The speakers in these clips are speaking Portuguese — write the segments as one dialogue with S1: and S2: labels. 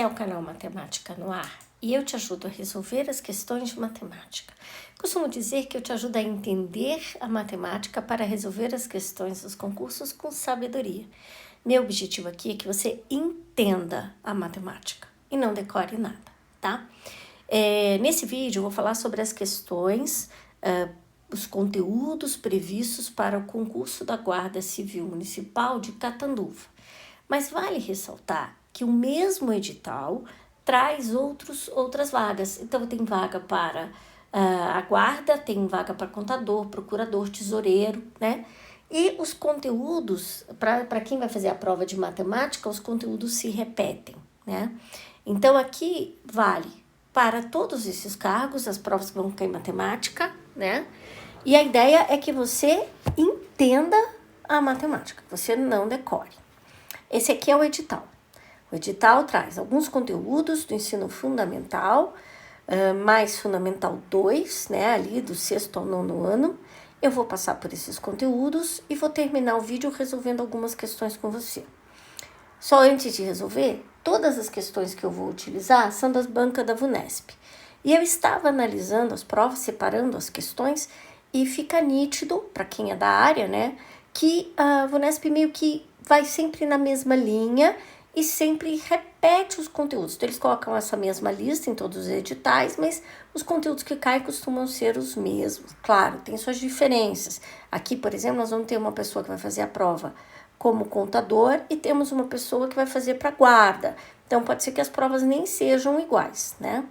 S1: Esse é o canal Matemática no Ar e eu te ajudo a resolver as questões de matemática. Costumo dizer que eu te ajudo a entender a matemática para resolver as questões dos concursos com sabedoria. Meu objetivo aqui é que você entenda a matemática e não decore nada, tá? Nesse vídeo eu vou falar sobre as questões, os conteúdos previstos para o concurso da Guarda Civil Municipal de Catanduva. Mas vale ressaltar que o mesmo edital traz outras vagas. Então, tem vaga para a guarda, tem vaga para contador, procurador, tesoureiro, né? E os conteúdos, para quem vai fazer a prova de matemática, os conteúdos se repetem, né? Então, aqui vale para todos esses cargos, as provas que vão cair em matemática, né? E a ideia é que você entenda a matemática, que você não decore. Esse aqui é o edital. O edital traz alguns conteúdos do ensino fundamental, mais fundamental 2, né, ali do 6º ao 9º ano. Eu vou passar por esses conteúdos e vou terminar o vídeo resolvendo algumas questões com você. Só antes de resolver, todas as questões que eu vou utilizar são das bancas da VUNESP. E eu estava analisando as provas, separando as questões, e fica nítido, para quem é da área, né, que a VUNESP meio que vai sempre na mesma linha e sempre repete os conteúdos. Então, eles colocam essa mesma lista em todos os editais, mas os conteúdos que caem costumam ser os mesmos. Claro, tem suas diferenças. Aqui, por exemplo, nós vamos ter uma pessoa que vai fazer a prova como contador e temos uma pessoa que vai fazer para guarda. Então, pode ser que as provas nem sejam iguais, né?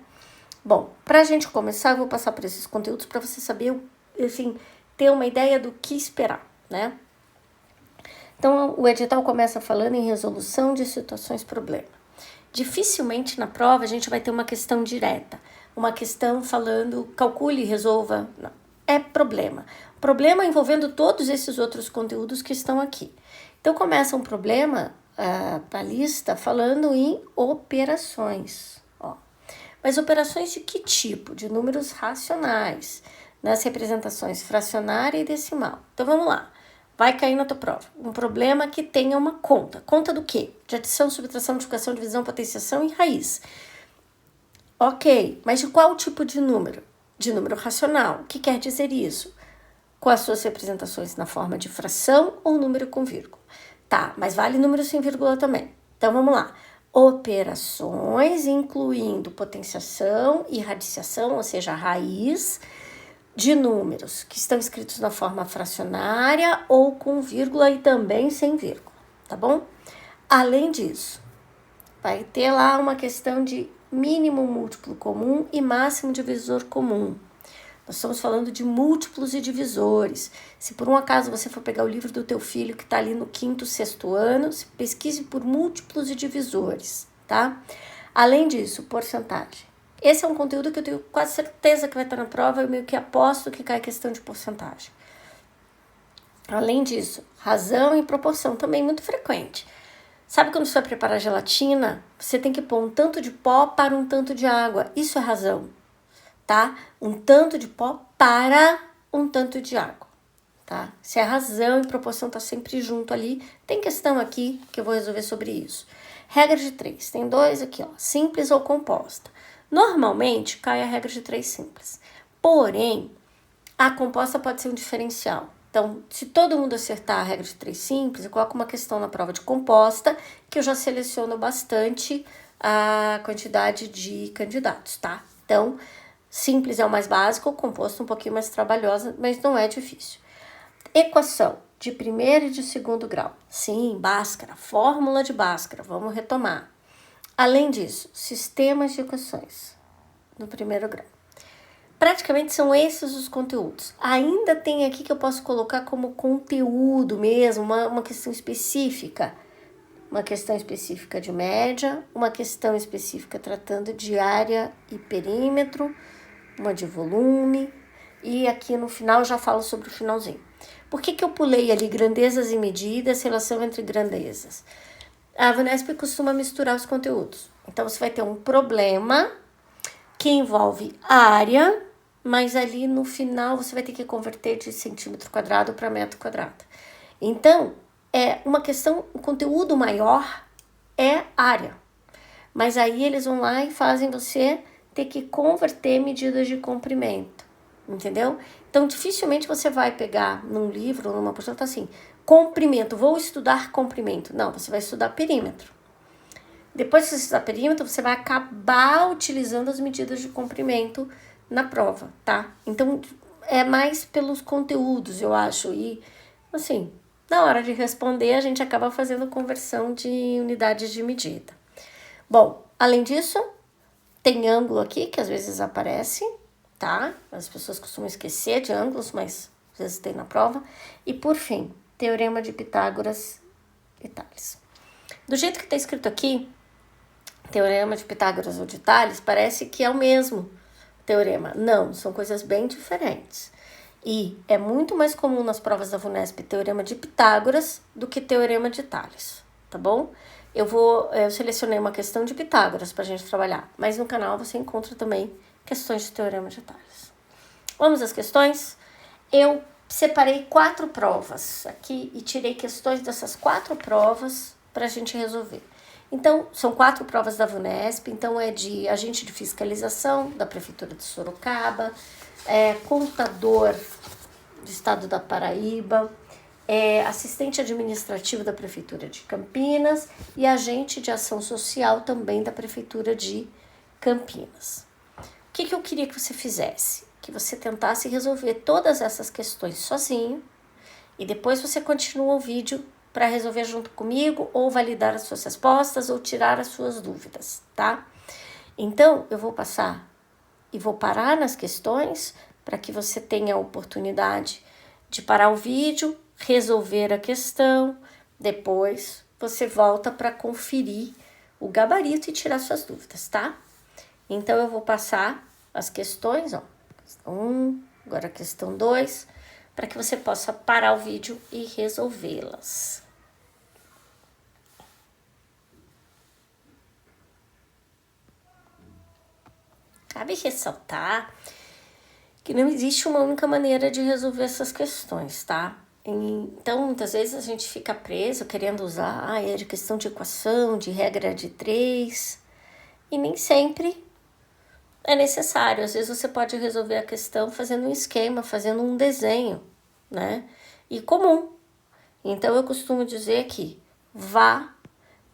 S1: Bom, para a gente começar, eu vou passar por esses conteúdos para você saber, assim, ter uma ideia do que esperar, né? Então, o edital começa falando em resolução de situações problema. Dificilmente na prova a gente vai ter uma questão direta, uma questão falando calcule e resolva. Não, é problema. Problema envolvendo todos esses outros conteúdos que estão aqui. Então, começa um problema, a lista, falando em operações. Ó. Mas operações de que tipo? De números racionais, nas representações fracionária e decimal. Então, vamos lá. Vai cair na tua prova. Um problema que tenha uma conta. Conta do quê? De adição, subtração, multiplicação, divisão, potenciação e raiz. Ok, mas de qual tipo de número? De número racional. O que quer dizer isso? Com as suas representações na forma de fração ou número com vírgula. Tá, mas vale número sem vírgula também. Então, vamos lá. Operações, incluindo potenciação e radiciação, ou seja, a raiz de números que estão escritos na forma fracionária ou com vírgula e também sem vírgula, tá bom? Além disso, vai ter lá uma questão de mínimo múltiplo comum e máximo divisor comum. Nós estamos falando de múltiplos e divisores. Se por um acaso você for pegar o livro do teu filho que está ali no 5º, 6º ano, pesquise por múltiplos e divisores, tá? Além disso, porcentagem. Esse é um conteúdo que eu tenho quase certeza que vai estar na prova, eu meio que aposto que cai questão de porcentagem. Além disso, razão e proporção, também muito frequente. Sabe quando você vai preparar gelatina? Você tem que pôr um tanto de pó para um tanto de água. Isso é razão, tá? Um tanto de pó para um tanto de água, tá? Se a razão e proporção tá sempre junto ali, tem questão aqui que eu vou resolver sobre isso. Regra de 3, tem 2 aqui, ó, simples ou composta. Normalmente, cai a regra de 3 simples. Porém, a composta pode ser um diferencial. Então, se todo mundo acertar a regra de 3 simples, eu coloco uma questão na prova de composta, que eu já seleciono bastante a quantidade de candidatos, tá? Então, simples é o mais básico, composto um pouquinho mais trabalhosa, mas não é difícil. Equação de primeiro e de segundo grau. Sim, Bhaskara, fórmula de Bhaskara, vamos retomar. Além disso, sistemas de equações no primeiro grau. Praticamente são esses os conteúdos. Ainda tem aqui que eu posso colocar como conteúdo mesmo, uma questão específica. Uma questão específica de média, uma questão específica tratando de área e perímetro, uma de volume. E aqui no final eu já falo sobre o finalzinho. Por que eu pulei ali grandezas e medidas, relação entre grandezas? A VUNESP costuma misturar os conteúdos. Então, você vai ter um problema que envolve área, mas ali no final você vai ter que converter de centímetro quadrado para metro quadrado. Então, é uma questão, o conteúdo maior é área. Mas aí eles vão lá e fazem você ter que converter medidas de comprimento, entendeu? Então, dificilmente você vai pegar num livro ou numa apostila, tá assim, comprimento, vou estudar comprimento. Não, você vai estudar perímetro. Depois que você estudar perímetro, você vai acabar utilizando as medidas de comprimento na prova, tá? Então, é mais pelos conteúdos, eu acho. E, assim, na hora de responder, a gente acaba fazendo conversão de unidades de medida. Bom, além disso, tem ângulo aqui, que às vezes aparece, tá? As pessoas costumam esquecer de ângulos, mas às vezes tem na prova. E, por fim, Teorema de Pitágoras e Tales. Do jeito que está escrito aqui, Teorema de Pitágoras ou de Tales, parece que é o mesmo teorema. Não, são coisas bem diferentes. E é muito mais comum nas provas da VUNESP Teorema de Pitágoras do que Teorema de Tales, tá bom? Eu selecionei uma questão de Pitágoras para a gente trabalhar, mas no canal você encontra também questões de Teorema de Tales. Vamos às questões? Eu separei 4 provas aqui e tirei questões dessas 4 provas para a gente resolver. Então, são 4 provas da VUNESP, então é de agente de fiscalização da Prefeitura de Sorocaba, contador do Estado da Paraíba, assistente administrativo da Prefeitura de Campinas e agente de ação social também da Prefeitura de Campinas. O que eu queria que você fizesse? Que você tentasse resolver todas essas questões sozinho e depois você continua o vídeo para resolver junto comigo ou validar as suas respostas ou tirar as suas dúvidas, tá? Então, eu vou passar e vou parar nas questões para que você tenha a oportunidade de parar o vídeo, resolver a questão, depois você volta para conferir o gabarito e tirar suas dúvidas, tá? Então, eu vou passar as questões, ó, questão 1, agora a questão 2, para que você possa parar o vídeo e resolvê-las. Cabe ressaltar que não existe uma única maneira de resolver essas questões, tá? Então, muitas vezes a gente fica preso querendo usar de questão de equação, de regra de 3, e nem sempre é necessário. Às vezes você pode resolver a questão fazendo um esquema, fazendo um desenho, né? E comum. Então, eu costumo dizer que vá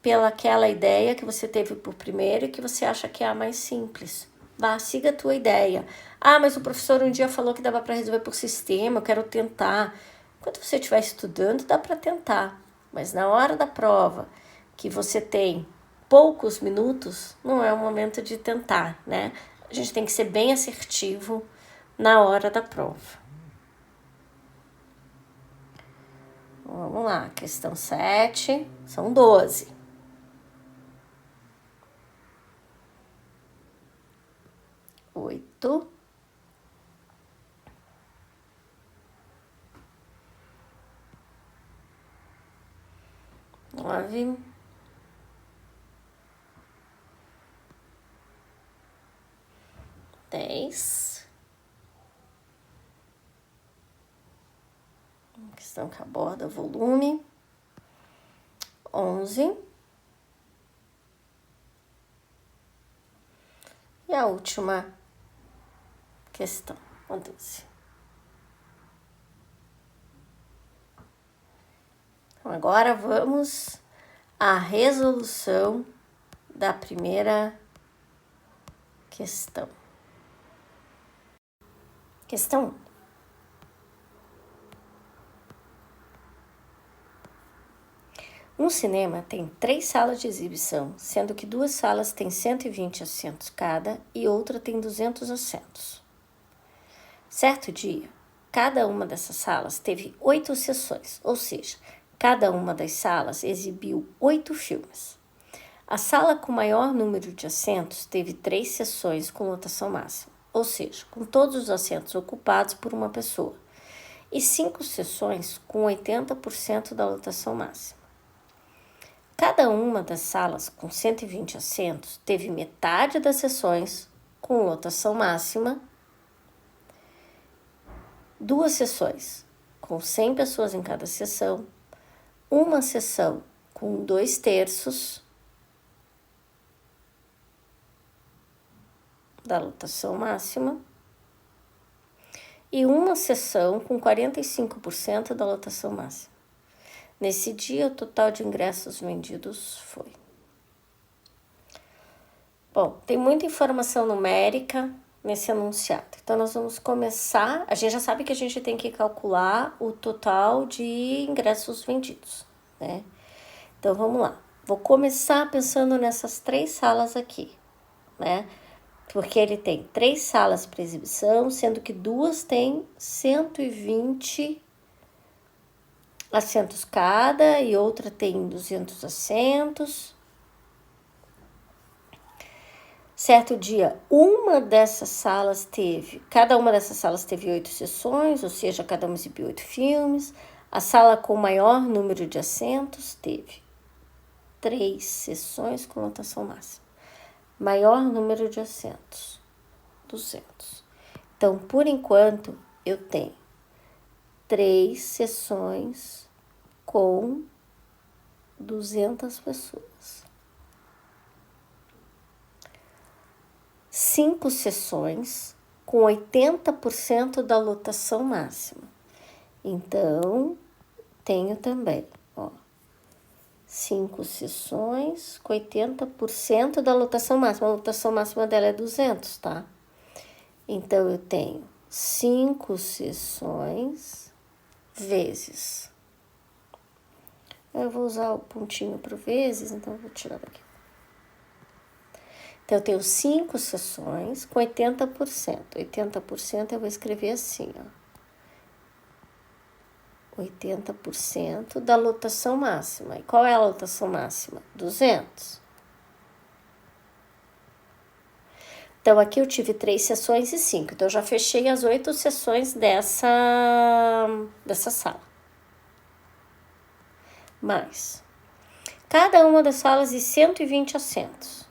S1: pelaquela ideia que você teve por primeiro e que você acha que é a mais simples. Vá, siga a tua ideia. Mas o professor um dia falou que dava para resolver por sistema, eu quero tentar. Enquanto você estiver estudando, dá para tentar. Mas na hora da prova, que você tem poucos minutos, não é o momento de tentar, né? A gente tem que ser bem assertivo na hora da prova. Vamos lá, questão 7, são 12. 8, 9, 10, questão que aborda volume, 11, e a última questão, 12. Então, agora vamos à resolução da primeira questão. Questão 1. Um cinema tem 3 salas de exibição, sendo que 2 salas têm 120 assentos cada e outra tem 200 assentos. Certo dia, cada uma dessas salas teve 8 sessões, ou seja, cada uma das salas exibiu 8 filmes. A sala com maior número de assentos teve 3 sessões com lotação máxima, ou seja, com todos os assentos ocupados por uma pessoa, e 5 sessões com 80% da lotação máxima. Cada uma das salas com 120 assentos teve metade das sessões com lotação máxima, 2 sessões com 100 pessoas em cada sessão, uma sessão com 2/3 da lotação máxima e uma sessão com 45% da lotação máxima. Nesse dia, o total de ingressos vendidos foi. Bom, tem muita informação numérica nesse enunciado. Então, nós vamos começar. A gente já sabe que a gente tem que calcular o total de ingressos vendidos, né? Então, vamos lá. Vou começar pensando nessas 3 salas aqui, né? Porque ele tem 3 salas para exibição, sendo que 2 têm 120 assentos cada e outra tem 200 assentos. Certo dia, cada uma dessas salas teve 8 sessões, ou seja, cada uma exibiu 8 filmes. A sala com maior número de assentos teve 3 sessões com lotação máxima. Maior número de assentos, 200. Então, por enquanto, eu tenho 3 sessões com 200 pessoas. 5 sessões com 80% da lotação máxima. Então, tenho também, 5 sessões com 80% da lotação máxima. A lotação máxima dela é 200, tá? Então, eu tenho 5 sessões vezes. Eu vou usar o pontinho para vezes, então eu vou tirar daqui. Então, eu tenho 5 sessões com 80%. 80% eu vou escrever assim, 80% da lotação máxima. E qual é a lotação máxima? 200. Então, aqui eu tive 3 sessões e 5. Então, eu já fechei as 8 sessões dessa sala. Mas, cada uma das salas de 120 assentos,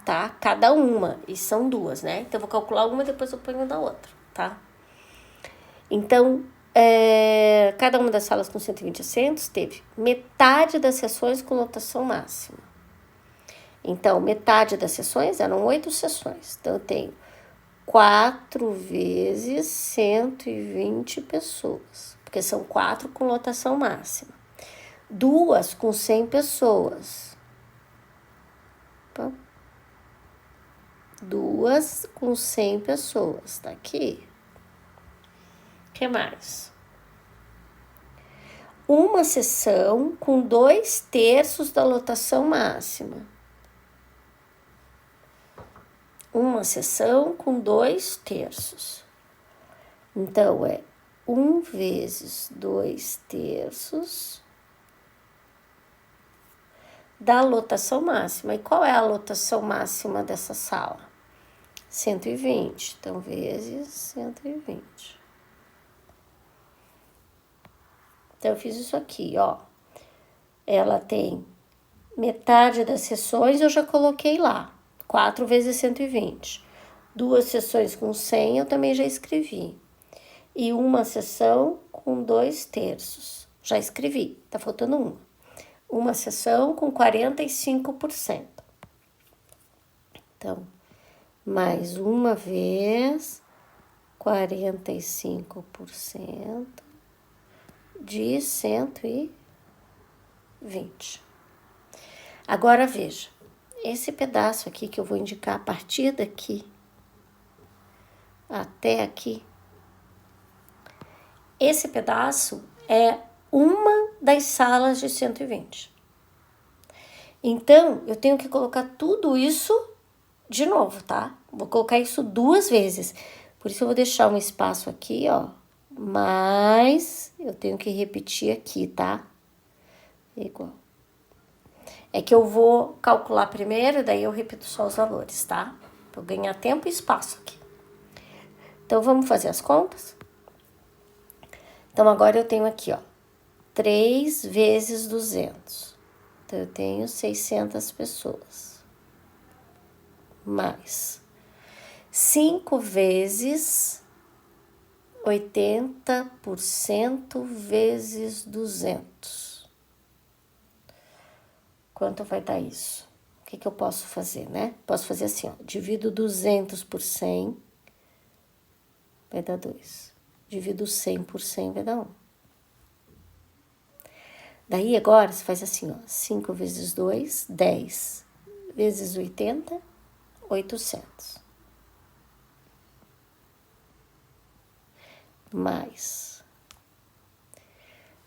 S1: tá? Cada uma, e são 2, né? Então, eu vou calcular uma e depois eu ponho na outra, tá? Então, cada uma das salas com 120 assentos teve metade das sessões com lotação máxima. Então, metade das sessões eram 8 sessões. Então, eu tenho 4 vezes 120 pessoas, porque são 4 com lotação máxima. 2 com 100 pessoas. Opa. 2 com 100 pessoas, tá aqui. O que mais? Uma sessão com 2/3 da lotação máxima. Uma sessão com 2/3. Então, 1 vezes 2/3 da lotação máxima. E qual é a lotação máxima dessa sala? 120. Então, vezes 120. Então, eu fiz isso aqui, Ela tem metade das sessões, eu já coloquei lá. 4 vezes 120. 2 sessões com 100, eu também já escrevi. E uma sessão com 2/3. Já escrevi, tá faltando uma. Uma sessão com 45%. Então, mais uma vez, 45% de 120. Agora, veja, esse pedaço aqui que eu vou indicar a partir daqui até aqui, esse pedaço é uma das salas de 120. Então, eu tenho que colocar tudo isso de novo, tá? Vou colocar isso 2 vezes. Por isso, eu vou deixar um espaço aqui, mas eu tenho que repetir aqui, tá? Igual. É que eu vou calcular primeiro, daí eu repito só os valores, tá? Pra eu ganhar tempo e espaço aqui. Então, vamos fazer as contas? Então, agora eu tenho aqui, 3 vezes 200. Então, eu tenho 600 pessoas. Mais 5 vezes 80% vezes 200. Quanto vai dar isso? que eu posso fazer, né? Posso fazer assim, ó. Divido 200 por 100, vai dar 2. Divido 100 por 100, vai dar 1. Daí, agora, você faz assim, ó. 5 vezes 2, 10. Vezes 80, 800. Mais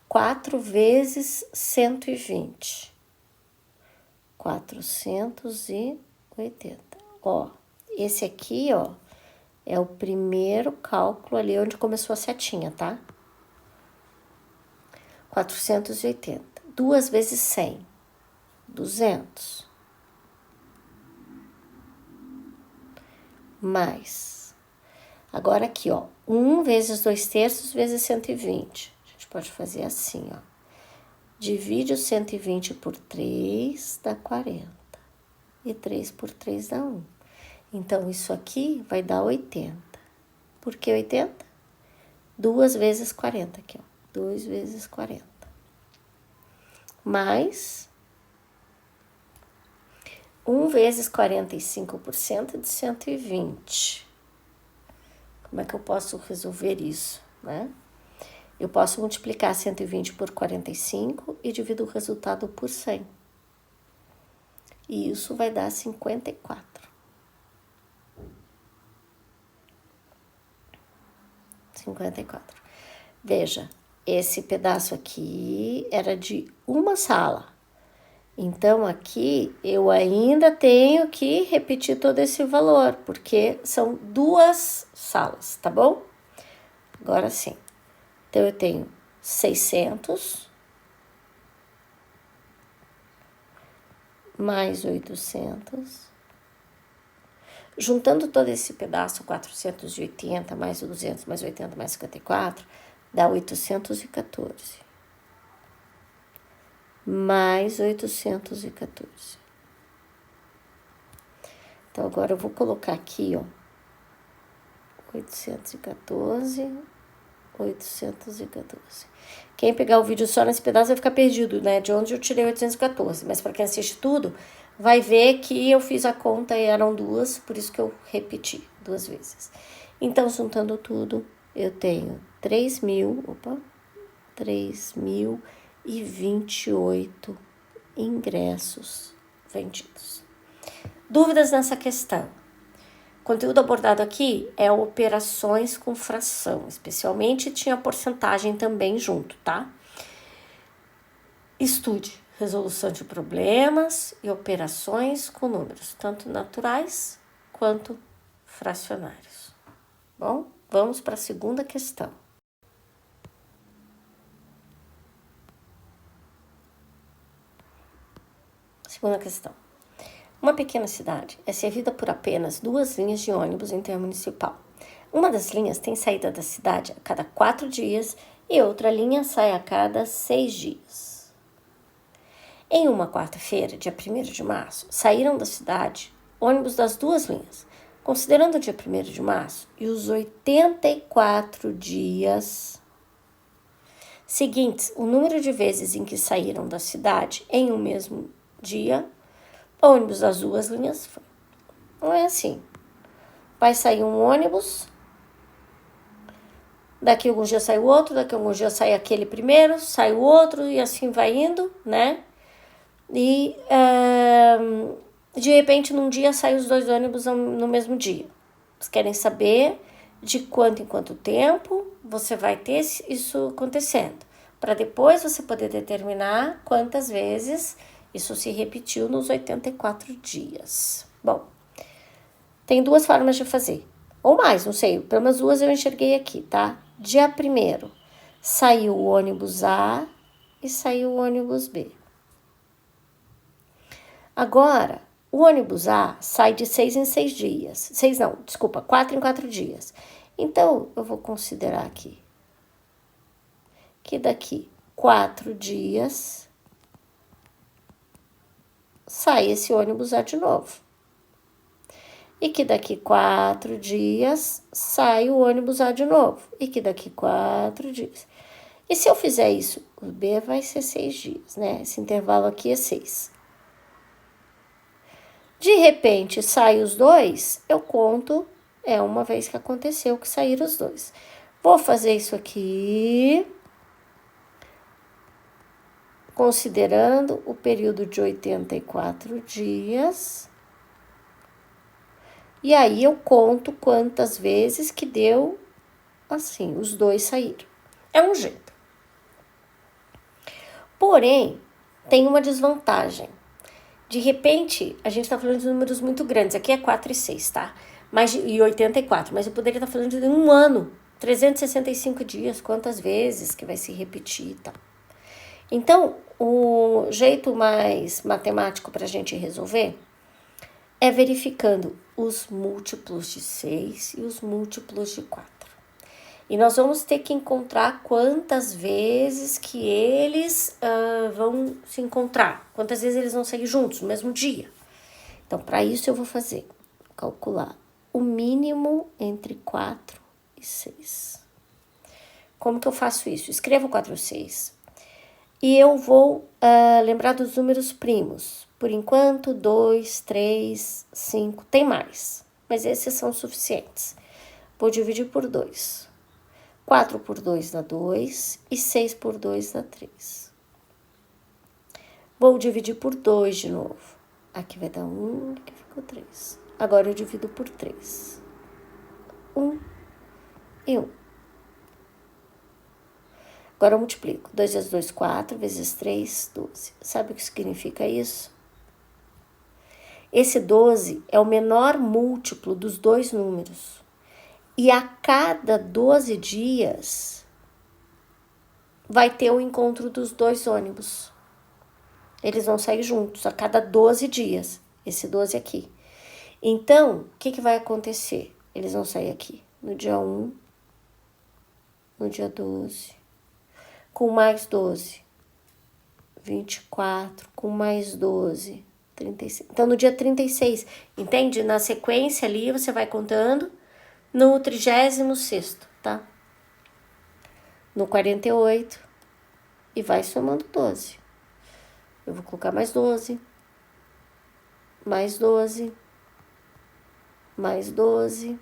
S1: 4 vezes 120. 480. Ó, esse aqui, ó, é o primeiro cálculo ali onde começou a setinha, tá? 480. 2 vezes 100. 200. Mais. Agora aqui, ó. 1 vezes 2/3 vezes 120. A gente pode fazer assim, ó. Divide o 120 por 3, dá 40. E 3 por 3 dá 1. Então, isso aqui vai dar 80. Por que 80? 2 vezes 40 aqui, ó. 2 vezes 40. Mais 1 vezes 45% de 120. Como é que eu posso resolver isso, né? Eu posso multiplicar 120 por 45 e divido o resultado por 100. E isso vai dar 54. 54. Veja, esse pedaço aqui era de uma sala. Então, aqui eu ainda tenho que repetir todo esse valor, porque são 2 salas, tá bom? Agora sim. Então, eu tenho 600 mais 800. Juntando todo esse pedaço, 480 mais 200 mais 80 mais 54, dá 814. Mais 814. Então, agora eu vou colocar aqui, ó, 814, 814. Quem pegar o vídeo só nesse pedaço vai ficar perdido, né? De onde eu tirei 814. Mas para quem assiste tudo, vai ver que eu fiz a conta e eram 2, por isso que eu repeti 2 vezes. Então, juntando tudo, eu tenho 3.028 ingressos vendidos. Dúvidas nessa questão? O conteúdo abordado aqui é operações com fração, especialmente tinha porcentagem também junto, tá? Estude resolução de problemas e operações com números, tanto naturais quanto fracionários. Bom, vamos para a segunda questão. Segunda questão. Uma pequena cidade é servida por apenas 2 linhas de ônibus intermunicipal. Uma das linhas tem saída da cidade a cada 4 dias e outra linha sai a cada 6 dias. Em uma quarta-feira, dia 1º de março, saíram da cidade ônibus das 2 linhas. Considerando o dia 1º de março e os 84 dias seguintes, o número de vezes em que saíram da cidade em um mesmo dia, ônibus das 2 linhas foi. Não é assim. Vai sair um ônibus, daqui a alguns dias sai o outro, daqui a alguns dias sai aquele primeiro, sai o outro e assim vai indo, né? E de repente num dia saem os 2 ônibus no mesmo dia. Vocês querem saber de quanto em quanto tempo você vai ter isso acontecendo, para depois você poder determinar quantas vezes isso se repetiu nos 84 dias. Bom, tem 2 formas de fazer, ou mais, não sei, pelo menos 2 eu enxerguei aqui, tá? Dia 1º, saiu o ônibus A e saiu o ônibus B. Agora, o ônibus A sai de 6 em 6 dias. 4 em 4 dias. Então, eu vou considerar aqui que daqui 4 dias sai esse ônibus A de novo. E que daqui 4 dias sai o ônibus A de novo. E que daqui 4 dias. E se eu fizer isso, o B vai ser 6 dias, né? Esse intervalo aqui é 6. De repente, sai os dois, eu conto, uma vez que aconteceu que saíram os dois. Vou fazer isso aqui, considerando o período de 84 dias. E aí eu conto quantas vezes que deu assim, os dois saíram. É um jeito. Porém, tem uma desvantagem. De repente, a gente tá falando de números muito grandes. Aqui é 4 e 6, tá? E 84, mas eu poderia estar falando de um ano. 365 dias, quantas vezes que vai se repetir e tal. Então, o jeito mais matemático para a gente resolver é verificando os múltiplos de 6 e os múltiplos de 4. E nós vamos ter que encontrar quantas vezes que eles vão se encontrar, quantas vezes eles vão sair juntos no mesmo dia. Então, para isso eu vou calcular o mínimo entre 4 e 6. Como que eu faço isso? Escrevo 4 e 6. E eu vou lembrar dos números primos. Por enquanto, 2, 3, 5, tem mais. Mas esses são suficientes. Vou dividir por 2. 4 por 2 dá 2 e 6 por 2 dá 3. Vou dividir por 2 de novo. Aqui vai dar 1, aqui ficou 3. Agora eu divido por 3. 1 e 1. Agora eu multiplico. 2 vezes 2, 4, vezes 3, 12. Sabe o que significa isso? Esse 12 é o menor múltiplo dos dois números. E a cada 12 dias vai ter o encontro dos dois ônibus. Eles vão sair juntos a cada 12 dias. Esse 12 aqui. Então, o que vai acontecer? Eles vão sair aqui no dia 1, no dia 12, com mais 12, 24, com mais 12, 36. Então, no dia 36, entende? Na sequência ali, você vai contando no 36º, tá? No 48 e vai somando 12. Eu vou colocar mais 12, mais 12, mais 12,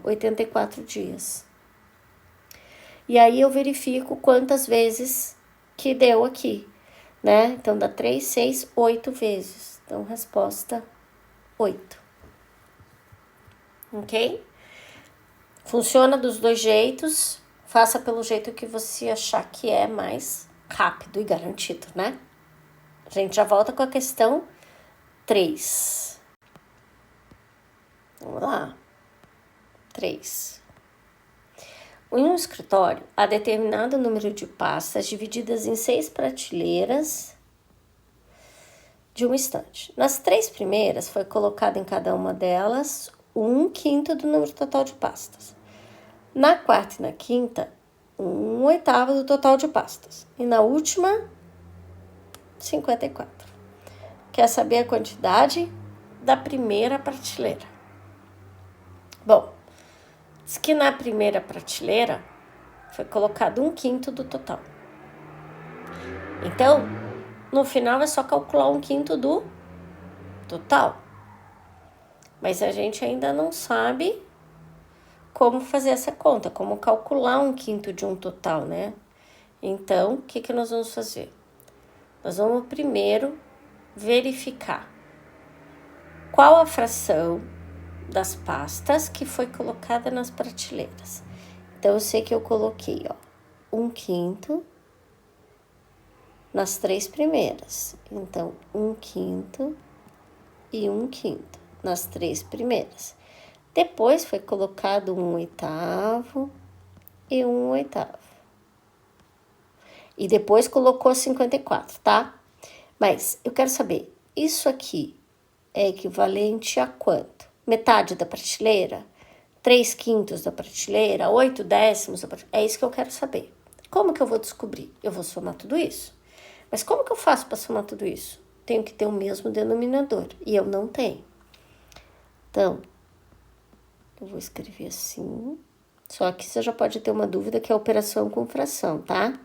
S1: 84 dias. E aí eu verifico quantas vezes que deu aqui, né? Então, dá 3, 6, 8 vezes. Então, resposta 8. Ok? Funciona dos dois jeitos. Faça pelo jeito que você achar que é mais rápido e garantido, né? A gente já volta com a questão 3. Vamos lá. 3. Em um escritório, há determinado número de pastas divididas em 6 prateleiras de uma estante. Nas 3 primeiras, foi colocado em cada uma delas 1/5 do número total de pastas. Na 4ª e na 5ª, 1/8 do total de pastas. E na última, 54. Quer saber a quantidade da primeira prateleira? Bom, diz que na primeira prateleira foi colocado 1/5 do total. Então, no final é só calcular 1/5 do total. Mas a gente ainda não sabe como fazer essa conta, como calcular 1/5 de um total, né? Então, o que nós vamos fazer? Nós vamos primeiro verificar qual a fração das pastas que foi colocada nas prateleiras. Então, eu sei que eu coloquei, 1/5 nas 3 primeiras. Então, 1/5 e 1/5 nas 3 primeiras. Depois foi colocado 1/8 e 1/8. E depois colocou 54, tá? Mas eu quero saber, isso aqui é equivalente a quanto? Metade da prateleira? 3/5 da prateleira? 8/10 da prateleira? É isso que eu quero saber. Como que eu vou descobrir? Eu vou somar tudo isso. Mas como que eu faço para somar tudo isso? Tenho que ter o mesmo denominador. E eu não tenho. Então, eu vou escrever assim. Só que você já pode ter uma dúvida que é a operação com fração, tá?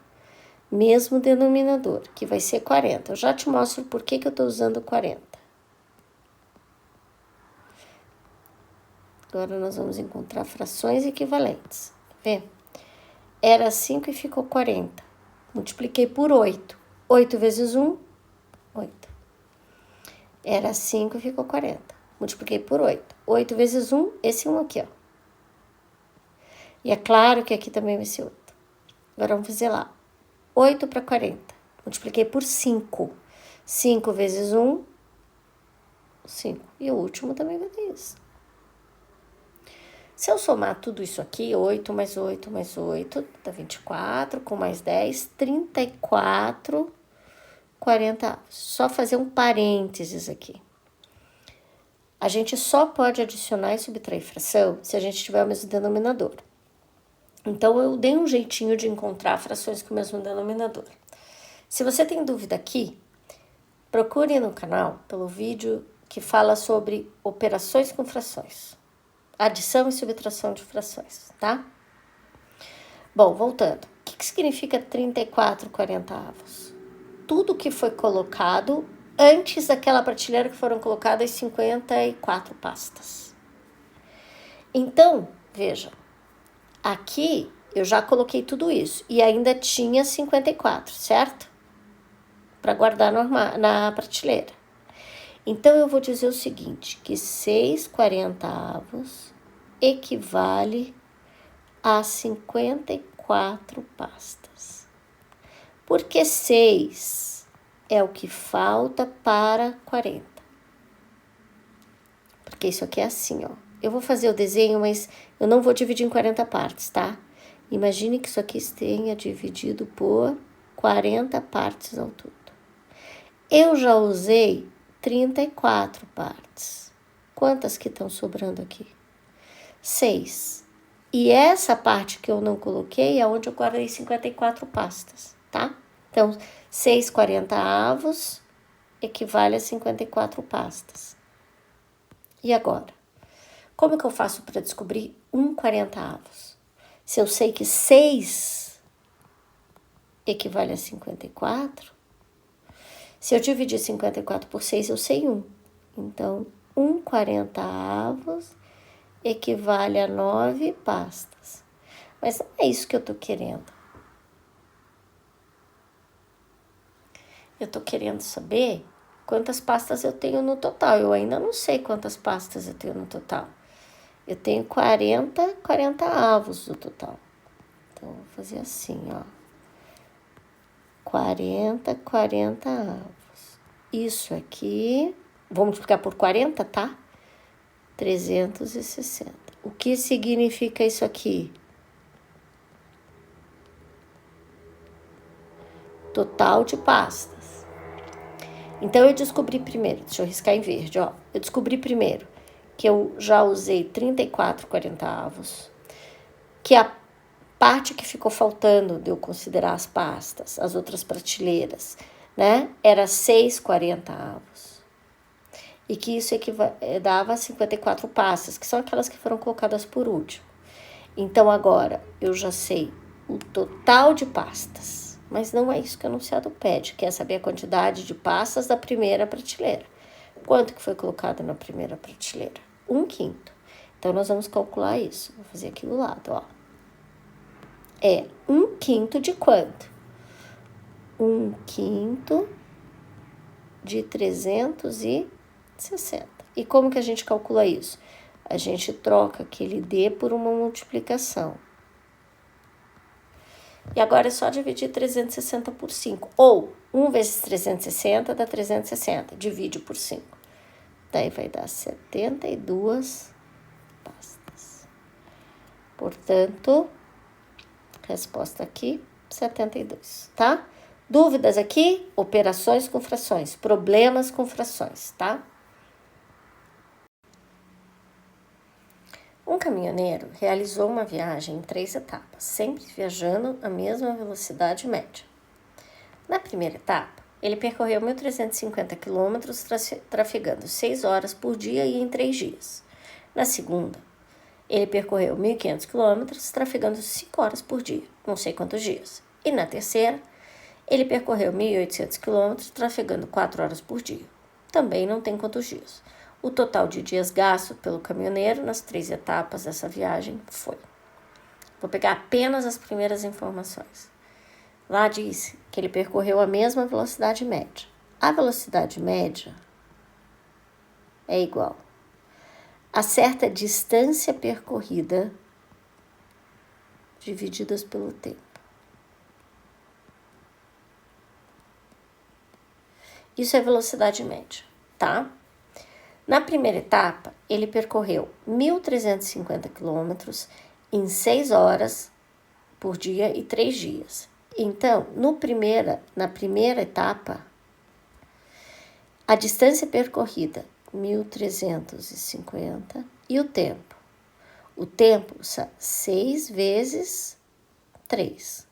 S1: Mesmo denominador, que vai ser 40. Eu já te mostro por que eu tô usando 40. Agora nós vamos encontrar frações equivalentes. Vê? Era 5 e ficou 40. Multipliquei por 8. 8 vezes 1, 8. Era 5 e ficou 40. Multipliquei por 8. 8 vezes 1, esse 1 aqui, ó. E é claro que aqui também vai ser 8. Agora vamos fazer lá. 8 para 40. Multipliquei por 5. 5 vezes 1, 5. E o último também vai ter isso. Se eu somar tudo isso aqui, 8 mais 8 mais 8, dá 24, com mais 10, 34, 40. Só fazer um parênteses aqui. A gente só pode adicionar e subtrair fração se a gente tiver o mesmo denominador. Então, eu dei um jeitinho de encontrar frações com o mesmo denominador. Se você tem dúvida aqui, procure no canal pelo vídeo que fala sobre operações com frações. Adição e subtração de frações, tá? Bom, voltando. O que significa 34/40? Tudo que foi colocado antes daquela prateleira que foram colocadas 54 pastas. Então, veja, aqui eu já coloquei tudo isso e ainda tinha 54, certo? Para guardar na prateleira. Então, eu vou dizer o seguinte, que 6/40 equivale a 54 pastas. Porque 6 é o que falta para 40. Porque isso aqui é assim, ó. Eu vou fazer o desenho, mas eu não vou dividir em 40 partes, tá? Imagine que isso aqui tenha dividido por 40 partes ao todo. Eu já usei 34 partes. Quantas que estão sobrando aqui? 6. E essa parte que eu não coloquei é onde eu guardei 54 pastas, tá? Então, 6/40 equivale a 54 pastas. E agora? Como que eu faço para descobrir 1/40? Se eu sei que 6 equivale a 54, se eu dividir 54 por 6, eu sei 1. Então, 1/40 equivale a 9 pastas. Mas não é isso que eu tô querendo. Eu tô querendo saber quantas pastas eu tenho no total. Eu ainda não sei quantas pastas eu tenho no total. Eu tenho 40/40 do total. Então, vou fazer assim, ó. 40/40. Isso aqui, vou multiplicar por 40, tá? 360. O que significa isso aqui? Total de pastas. Então, eu descobri primeiro, deixa eu riscar em verde, ó. Eu descobri primeiro que eu já usei 34/40, que a parte que ficou faltando de eu considerar as pastas, as outras prateleiras, né, era 6/40. E que isso dava 54 pastas, que são aquelas que foram colocadas por último. Então, agora, eu já sei o total de pastas, mas não é isso que o enunciado pede, que é saber a quantidade de pastas da primeira prateleira. Quanto que foi colocado na primeira prateleira? 1/5. Então, nós vamos calcular isso. Vou fazer aqui do lado, ó. É 1/5 de quanto? 1/5 de 360. E como que a gente calcula isso? A gente troca aquele D por uma multiplicação. E agora é só dividir 360 por 5. Ou 1 vezes 360 dá 360. Divide por 5. Daí vai dar 72 pastas. Portanto, resposta aqui, 72, tá? Dúvidas aqui? Operações com frações, problemas com frações, tá? Um caminhoneiro realizou uma viagem em 3 etapas, sempre viajando à mesma velocidade média. Na primeira etapa, ele percorreu 1.350 quilômetros, trafegando 6 horas por dia e em 3 dias. Na segunda, ele percorreu 1.500 quilômetros, trafegando 5 horas por dia, não sei quantos dias. E na terceira, ele percorreu 1.800 quilômetros, trafegando 4 horas por dia, também não tem quantos dias. O total de dias gastos pelo caminhoneiro nas 3 etapas dessa viagem foi. Vou pegar apenas as primeiras informações. Lá diz que ele percorreu a mesma velocidade média. A velocidade média é igual a certa distância percorrida divididas pelo tempo. Isso é velocidade média, tá? Na primeira etapa, ele percorreu 1.350 quilômetros em 6 horas por dia e 3 dias. Então, na primeira etapa, a distância percorrida, 1.350, e o tempo. O tempo, 6 vezes 3.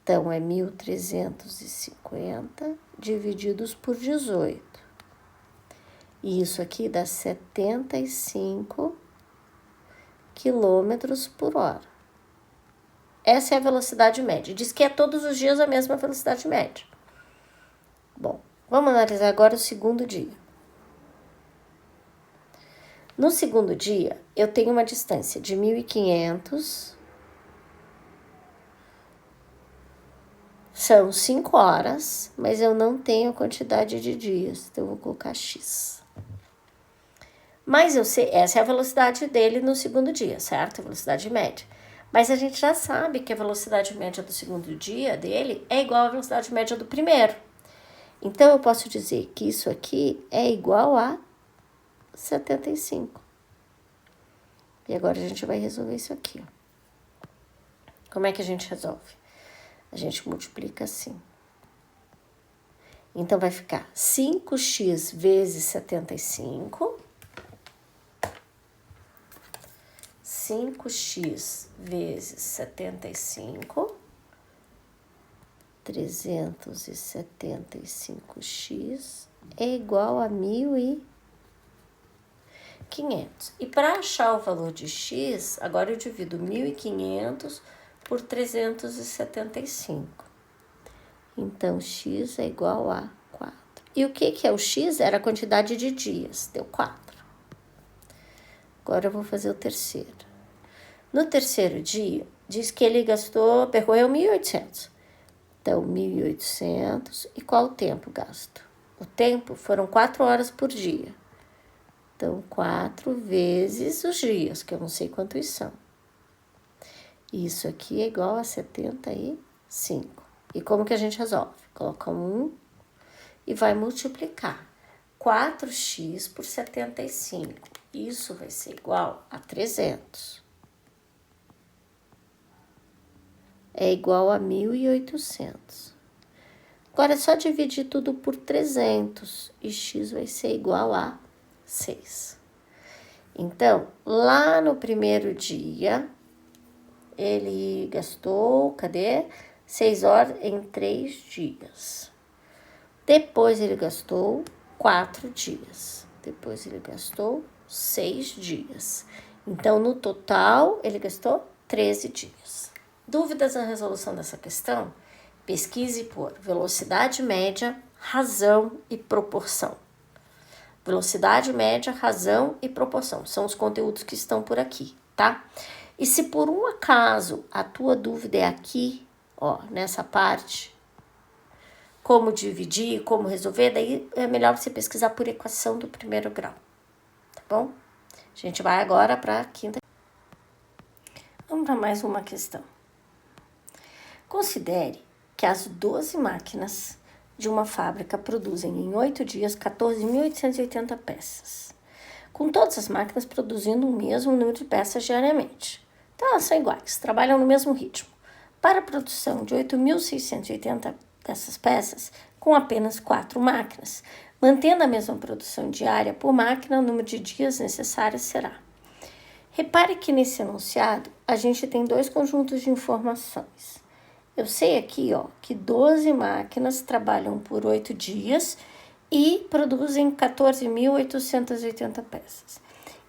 S1: Então, é 1.350 divididos por 18. E isso aqui dá 75 quilômetros por hora. Essa é a velocidade média. Diz que é todos os dias a mesma velocidade média. Bom, vamos analisar agora o segundo dia. No segundo dia, eu tenho uma distância de 1.500. São 5 horas, mas eu não tenho quantidade de dias, então eu vou colocar X. Mas eu sei, essa é a velocidade dele no segundo dia, certo? A velocidade média. Mas a gente já sabe que a velocidade média do segundo dia dele é igual à velocidade média do primeiro. Então, eu posso dizer que isso aqui é igual a 75. E agora a gente vai resolver isso aqui, ó. Como é que a gente resolve? A gente multiplica assim. Então, vai ficar 5x vezes 75. 5x vezes 75. 375x é igual a 1.500. E para achar o valor de x, agora eu divido 1.500 por 375. Então, x é igual a 4. E o que é o x? Era a quantidade de dias, deu 4. Agora eu vou fazer o terceiro. No terceiro dia, diz que ele percorreu 1.800. Então, 1.800. E qual o tempo gasto? O tempo foram 4 horas por dia. Então, 4 vezes os dias, que eu não sei quantos são. Isso aqui é igual a 75. E como que a gente resolve? Coloca 1 e vai multiplicar. 4x por 75. Isso vai ser igual a 300. É igual a 1.800. Agora é só dividir tudo por 300 e x vai ser igual a 6. Então, lá no primeiro dia, ele gastou, 6 horas em 3 dias. Depois ele gastou 4 dias. Depois ele gastou 6 dias. Então, no total, ele gastou 13 dias. Dúvidas na resolução dessa questão? Pesquise por velocidade média, razão e proporção. Velocidade média, razão e proporção. São os conteúdos que estão por aqui, tá? E se por um acaso a tua dúvida é aqui, ó, nessa parte, como dividir, como resolver, daí é melhor você pesquisar por equação do primeiro grau, tá bom? A gente vai agora para a quinta. Vamos para mais uma questão. Considere que as 12 máquinas de uma fábrica produzem em 8 dias 14.880 peças, com todas as máquinas produzindo o mesmo número de peças diariamente. Então, elas são iguais, trabalham no mesmo ritmo. Para a produção de 8.680 dessas peças, com apenas 4 máquinas, mantendo a mesma produção diária por máquina, o número de dias necessários será. Repare que nesse enunciado, a gente tem 2 conjuntos de informações. Eu sei aqui, ó, que 12 máquinas trabalham por 8 dias e produzem 14.880 peças.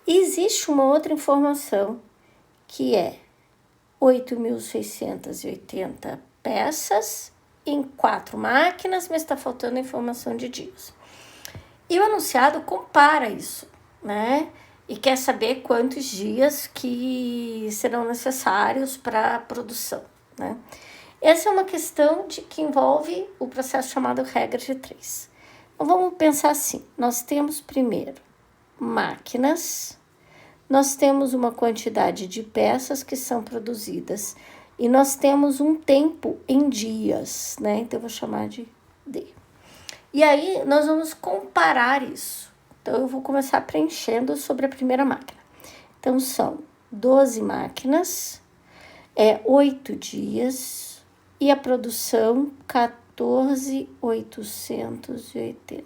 S1: E existe uma outra informação que é 8.680 peças em 4 máquinas, mas está faltando informação de dias. E o anunciado compara isso, né? E quer saber quantos dias que serão necessários para a produção, né? Essa é uma questão que envolve o processo chamado regra de 3. Então, vamos pensar assim, nós temos primeiro máquinas, nós temos uma quantidade de peças que são produzidas e nós temos um tempo em dias, né? Então, eu vou chamar de D. E aí, nós vamos comparar isso. Então, eu vou começar preenchendo sobre a primeira máquina. Então, são 12 máquinas, 8 dias e a produção 14.880.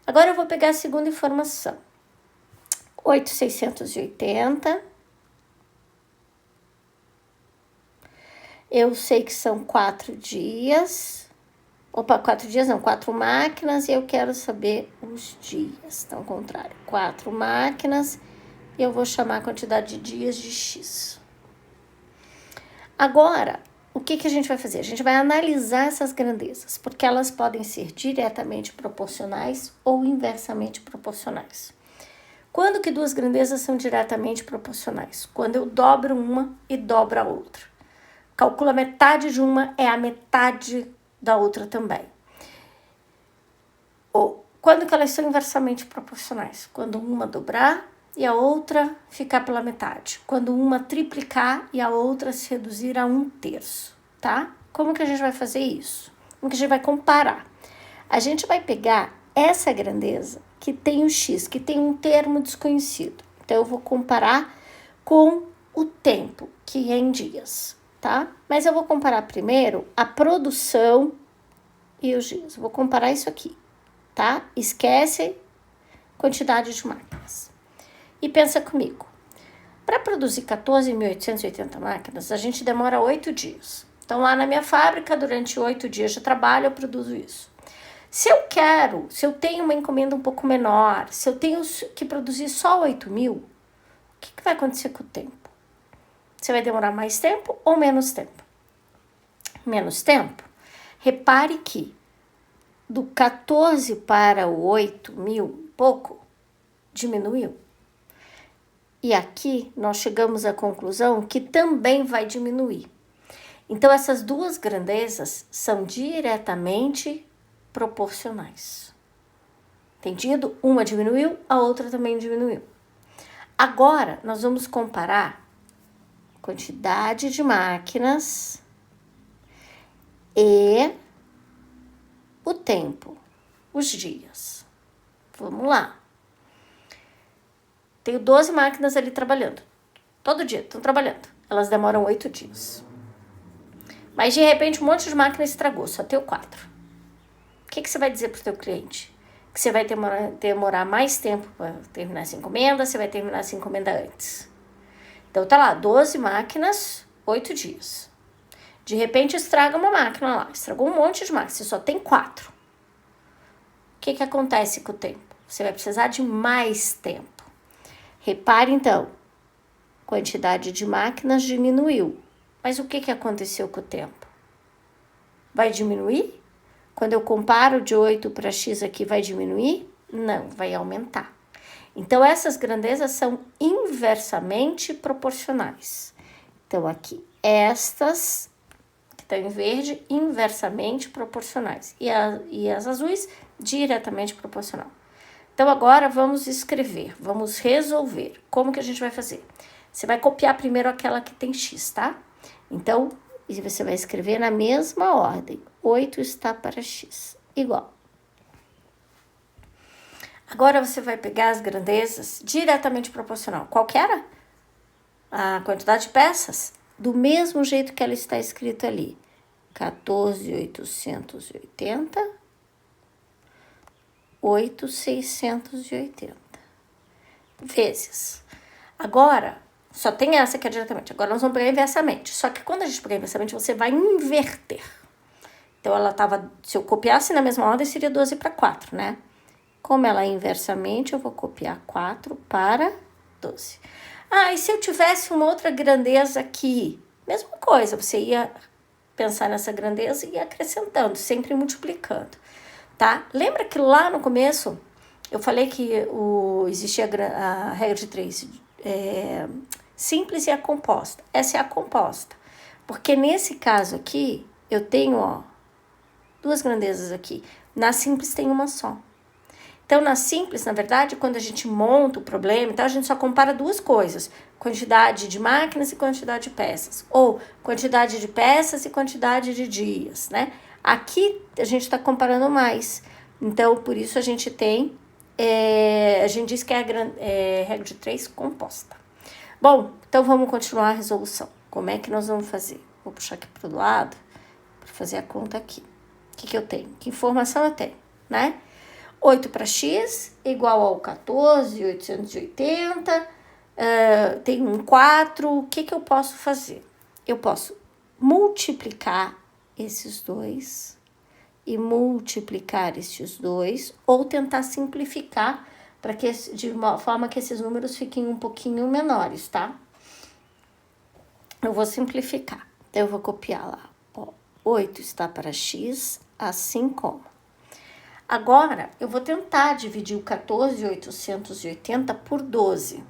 S1: Agora, eu vou pegar a segunda informação. 8.680. Eu sei que são 4 dias. Opa, 4 dias não, 4 máquinas e eu quero saber os dias. Então, ao contrário, 4 máquinas e eu vou chamar a quantidade de dias de X. Agora, o que a gente vai fazer? A gente vai analisar essas grandezas, porque elas podem ser diretamente proporcionais ou inversamente proporcionais. Quando que duas grandezas são diretamente proporcionais? Quando eu dobro uma e dobro a outra. Calcula metade de uma é a metade da outra também. Ou quando que elas são inversamente proporcionais? Quando uma dobrar e a outra ficar pela metade. Quando uma triplicar e a outra se reduzir a 1/3, tá? Como que a gente vai fazer isso? Como que a gente vai comparar? A gente vai pegar essa grandeza que tem o X, que tem um termo desconhecido. Então, eu vou comparar com o tempo, que é em dias, tá? Mas eu vou comparar primeiro a produção e os dias. Vou comparar isso aqui, tá? Esquece quantidade de máquinas. E pensa comigo. Para produzir 14.880 máquinas, a gente demora 8 dias. Então, lá na minha fábrica, durante 8 dias de trabalho, eu produzo isso. Se eu tenho uma encomenda um pouco menor, se eu tenho que produzir só 8.000, o que vai acontecer com o tempo? Você vai demorar mais tempo ou menos tempo? Menos tempo? Repare que do 14 para o 8.000 e pouco, diminuiu. E aqui nós chegamos à conclusão que também vai diminuir. Então, essas duas grandezas são diretamente proporcionais. Entendido? Uma diminuiu, a outra também diminuiu. Agora, nós vamos comparar quantidade de máquinas e o tempo, os dias. Vamos lá. Tenho 12 máquinas ali trabalhando. Todo dia estão trabalhando. Elas demoram 8 dias. Mas, de repente, um monte de máquina estragou. Só tenho 4. O que você vai dizer para o teu cliente? Que você vai demorar mais tempo para terminar essa encomenda, você vai terminar essa encomenda antes. Então, tá lá, 12 máquinas, 8 dias. De repente, estraga uma máquina lá. Estragou um monte de máquinas, você só tem 4. O que acontece com o tempo? Você vai precisar de mais tempo. Repare, então, quantidade de máquinas diminuiu. Mas o que aconteceu com o tempo? Vai diminuir? Quando eu comparo de 8 para X aqui, vai diminuir? Não, vai aumentar. Então, essas grandezas são inversamente proporcionais. Então, aqui, estas, que estão em verde, inversamente proporcionais. E as azuis, diretamente proporcional. Então, agora vamos escrever, vamos resolver. Como que a gente vai fazer? Você vai copiar primeiro aquela que tem X, tá? Então, você vai escrever na mesma ordem. 8 está para X, igual. Agora, você vai pegar as grandezas diretamente proporcional. Qual que era? A quantidade de peças. Do mesmo jeito que ela está escrita ali. 14.880. 8.680 vezes. Agora, só tem essa que é diretamente. Agora nós vamos pegar inversamente. Só que quando a gente pegar inversamente, você vai inverter. Então, ela estava... Se eu copiasse na mesma ordem, seria 12 para 4, né? Como ela é inversamente, eu vou copiar 4 para 12. Ah, e se eu tivesse uma outra grandeza aqui? Mesma coisa, você ia pensar nessa grandeza e ia acrescentando, sempre multiplicando. tá? Lembra que lá no começo eu falei que existia a regra de 3, simples e a composta. Essa é a composta. Porque nesse caso aqui, eu tenho, ó, duas grandezas aqui. Na simples tem uma só. Então, na simples, na verdade, quando a gente monta o problema, então a gente só compara duas coisas. Quantidade de máquinas e quantidade de peças. Ou quantidade de peças e quantidade de dias, né? Aqui, a gente está comparando mais. Então, por isso a gente tem... a gente diz que é a regra de 3 composta. Bom, então vamos continuar a resolução. Como é que nós vamos fazer? Vou puxar aqui para o lado para fazer a conta aqui. O que eu tenho? Que informação eu tenho, né? 8 para x igual ao 14.880, tem um 4, o que eu posso fazer? Eu posso multiplicar esses dois e multiplicar estes dois, ou tentar simplificar para que de uma forma que esses números fiquem um pouquinho menores, tá? Eu vou simplificar. Então, eu vou copiar lá. Ó, 8 está para x, assim como. Agora, eu vou tentar dividir o 14.880 por 12.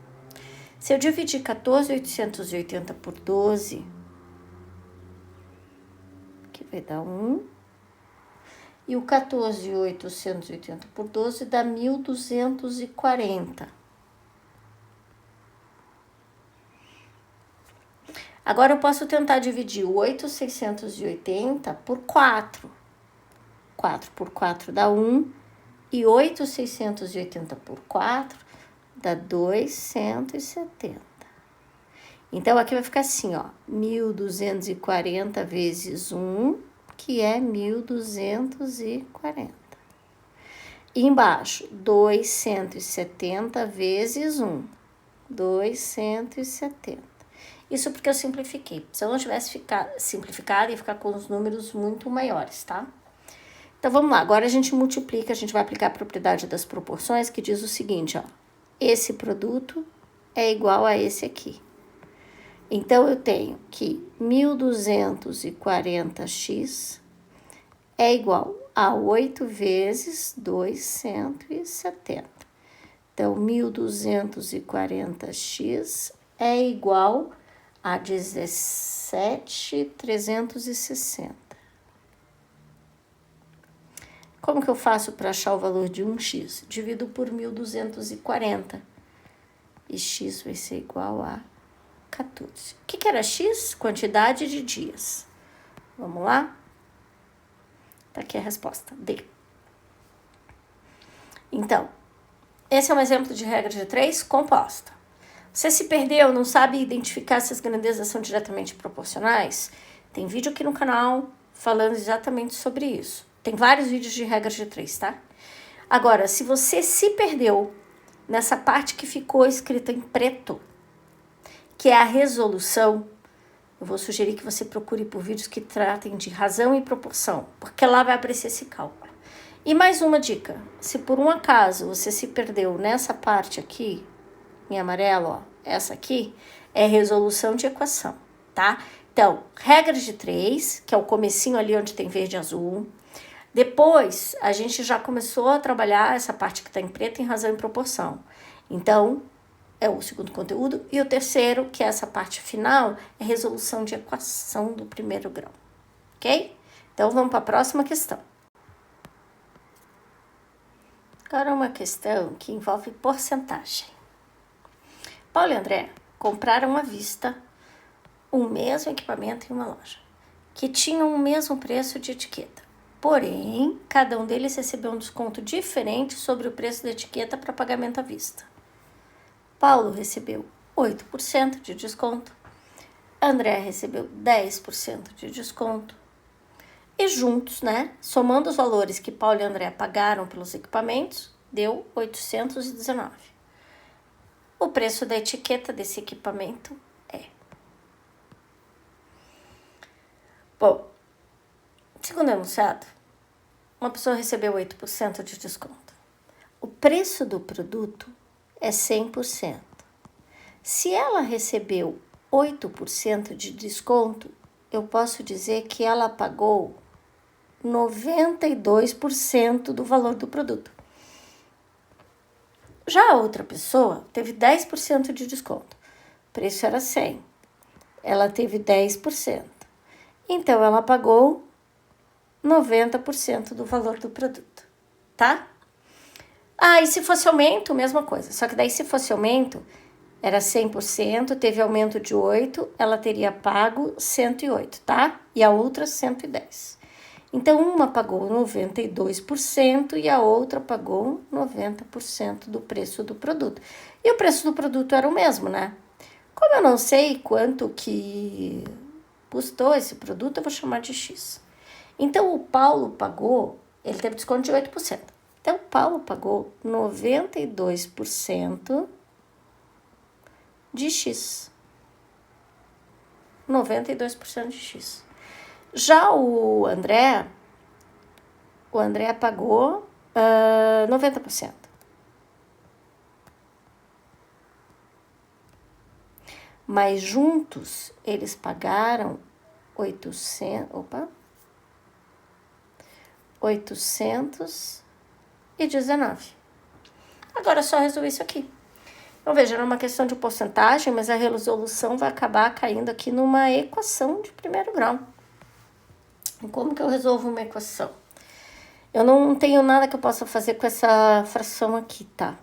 S1: Se eu dividir 14.880 por 12, que vai dar 1. E o 14.880 por 12 dá 1.240. Agora, eu posso tentar dividir o 8.680 por 4. 4 por 4 dá 1. E 8.680 por 4 dá 2.170. Então, aqui vai ficar assim, ó. 1.240 vezes 1, que é 1.240. E embaixo, 2.170 vezes 1. 2.170. Isso porque eu simplifiquei. Se eu não tivesse simplificado, ia ficar com os números muito maiores, tá? Então, vamos lá. Agora a gente multiplica, a gente vai aplicar a propriedade das proporções, que diz o seguinte, ó. Esse produto é igual a esse aqui. Então, eu tenho que 1.240x é igual a 8 vezes 2.170. Então, 1.240x é igual a 17.360. Como que eu faço para achar o valor de 1x? Divido por 1.240. E x vai ser igual a 14. O que era x? Quantidade de dias. Vamos lá? Tá aqui a resposta. D. Então, esse é um exemplo de regra de 3 composta. Você se perdeu, não sabe identificar se as grandezas são diretamente proporcionais? Tem vídeo aqui no canal falando exatamente sobre isso. Tem vários vídeos de regras de 3, tá? Agora, se você se perdeu nessa parte que ficou escrita em preto, que é a resolução, eu vou sugerir que você procure por vídeos que tratem de razão e proporção, porque lá vai aparecer esse cálculo. E mais uma dica, se por um acaso você se perdeu nessa parte aqui, em amarelo, ó, essa aqui, é resolução de equação, tá? Então, regra de 3, que é o comecinho ali onde tem verde e azul. Depois, a gente já começou a trabalhar essa parte que está em preto em razão e proporção. Então, é o segundo conteúdo. E o terceiro, que é essa parte final, é resolução de equação do primeiro grau. Ok? Então, vamos para a próxima questão. Agora, uma questão que envolve porcentagem. Paulo e André compraram à vista o mesmo equipamento em uma loja, que tinham o mesmo preço de etiqueta. Porém, cada um deles recebeu um desconto diferente sobre o preço da etiqueta para pagamento à vista. Paulo recebeu 8% de desconto, André recebeu 10% de desconto. E juntos, né, somando os valores que Paulo e André pagaram pelos equipamentos, deu 819. O preço da etiqueta desse equipamento é... Bom, segundo enunciado, uma pessoa recebeu 8% de desconto. O preço do produto é 100%. Se ela recebeu 8% de desconto, eu posso dizer que ela pagou 92% do valor do produto. Já a outra pessoa teve 10% de desconto. O preço era 100. Ela teve 10%. Então, ela pagou 90% do valor do produto, tá? Ah, e se fosse aumento, mesma coisa. Só que daí, se fosse aumento, era 100%, teve aumento de 8, ela teria pago 108, tá? E a outra 110. Então, uma pagou 92% e a outra pagou 90% do preço do produto. E o preço do produto era o mesmo, né? Como eu não sei quanto que custou esse produto, eu vou chamar de X. Então, o Paulo pagou, ele teve desconto de 8%. Então, o Paulo pagou 92% de X. 92% de X. Já o André pagou 90%. Mas juntos, eles pagaram 819. Agora é só resolver isso aqui. Então, veja, era uma questão de porcentagem, mas a resolução vai acabar caindo aqui numa equação de primeiro grau. Como que eu resolvo uma equação? Eu não tenho nada que eu possa fazer com essa fração aqui, tá?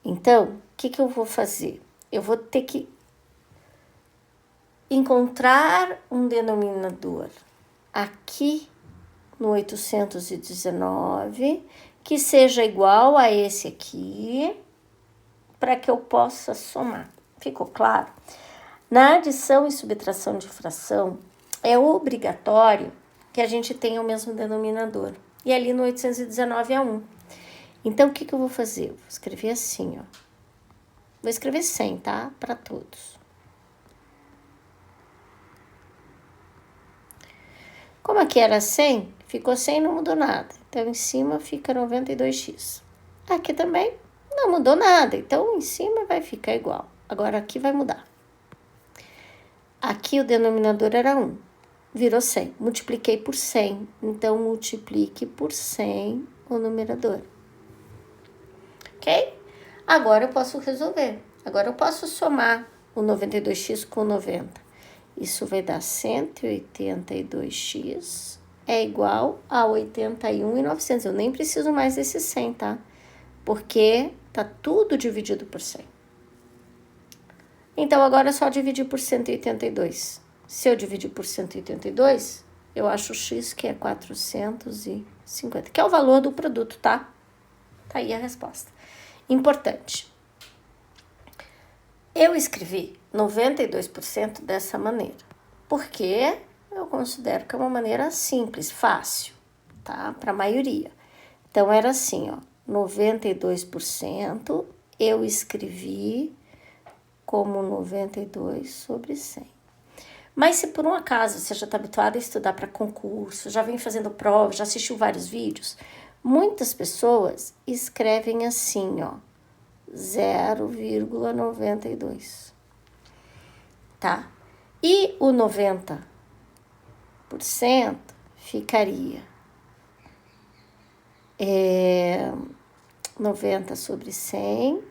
S1: Então, o que eu vou fazer? Eu vou ter que encontrar um denominador aqui no 819 que seja igual a esse aqui para que eu possa somar. Ficou claro? Na adição e subtração de fração, é obrigatório que a gente tenha o mesmo denominador. E ali no 819 é 1. Então, o que eu vou fazer? Vou escrever assim, ó. Vou escrever 100, tá? Para todos. Como aqui era 100, ficou 100 e não mudou nada. Então, em cima fica 92x. Aqui também não mudou nada. Então, em cima vai ficar igual. Agora, aqui vai mudar. Aqui o denominador era 1. Virou 100. Multipliquei por 100. Então, multiplique por 100 o numerador. Ok? Agora eu posso resolver. Agora eu posso somar o 92x com 90. Isso vai dar 182x é igual a 81.900. Eu nem preciso mais desse 100, tá? Porque tá tudo dividido por 100. Então, agora é só dividir por 182. Se eu dividir por 182, eu acho o x que é 450, que é o valor do produto, tá? Tá aí a resposta. Importante. Eu escrevi 92% dessa maneira, porque eu considero que é uma maneira simples, fácil, tá? Para a maioria. Então, era assim, ó, 92% eu escrevi como 92 sobre 100. Mas se por um acaso você já está habituado a estudar para concurso, já vem fazendo prova, já assistiu vários vídeos, muitas pessoas escrevem assim, ó, 0,92, tá? E o 90% ficaria 90 sobre 100,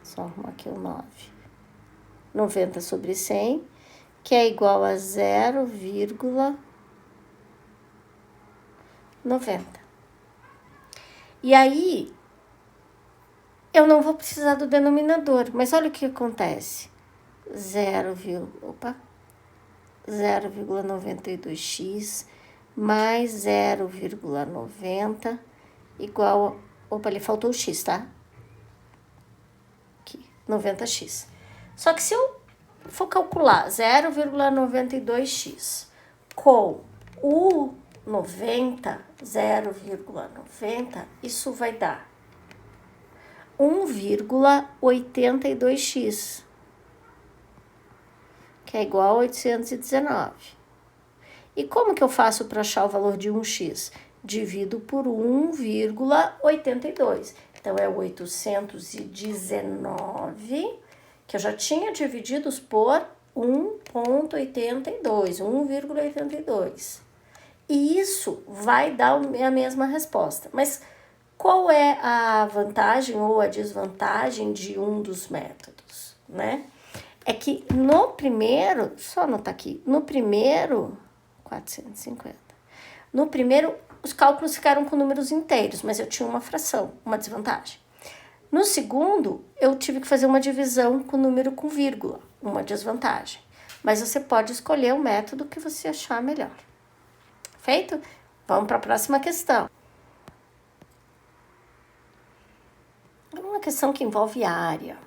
S1: só arrumar aqui o 9, 90 sobre 100, que é igual a 0,90. E aí, eu não vou precisar do denominador, mas olha o que acontece. 0,92x mais 0,90 igual a... Opa, ali faltou o x, tá? Aqui, 90x. Só que se eu for calcular 0,92x com o 90, 0,90, isso vai dar 1,82x, que é igual a 819. E como que eu faço para achar o valor de 1x? Divido por 1,82. Então, é 819, que eu já tinha dividido por 1,82, 1,82. E isso vai dar a mesma resposta. Mas qual é a vantagem ou a desvantagem de um dos métodos, né? É que no primeiro, só anotar aqui, no primeiro, 450, no primeiro os cálculos ficaram com números inteiros, mas eu tinha uma fração, uma desvantagem. No segundo, eu tive que fazer uma divisão com número com vírgula, uma desvantagem. Mas você pode escolher o método que você achar melhor. Feito? Vamos para a próxima questão. É uma questão que envolve área.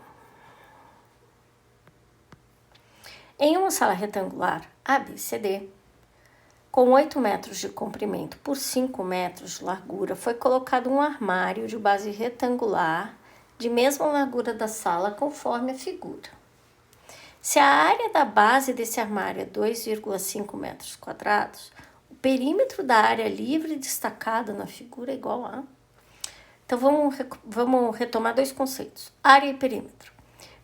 S1: Em uma sala retangular ABCD, com 8 metros de comprimento por 5 metros de largura, foi colocado um armário de base retangular de mesma largura da sala, conforme a figura. Se a área da base desse armário é 2,5 metros quadrados, o perímetro da área livre destacada na figura é igual a... Então, vamos retomar dois conceitos, área e perímetro.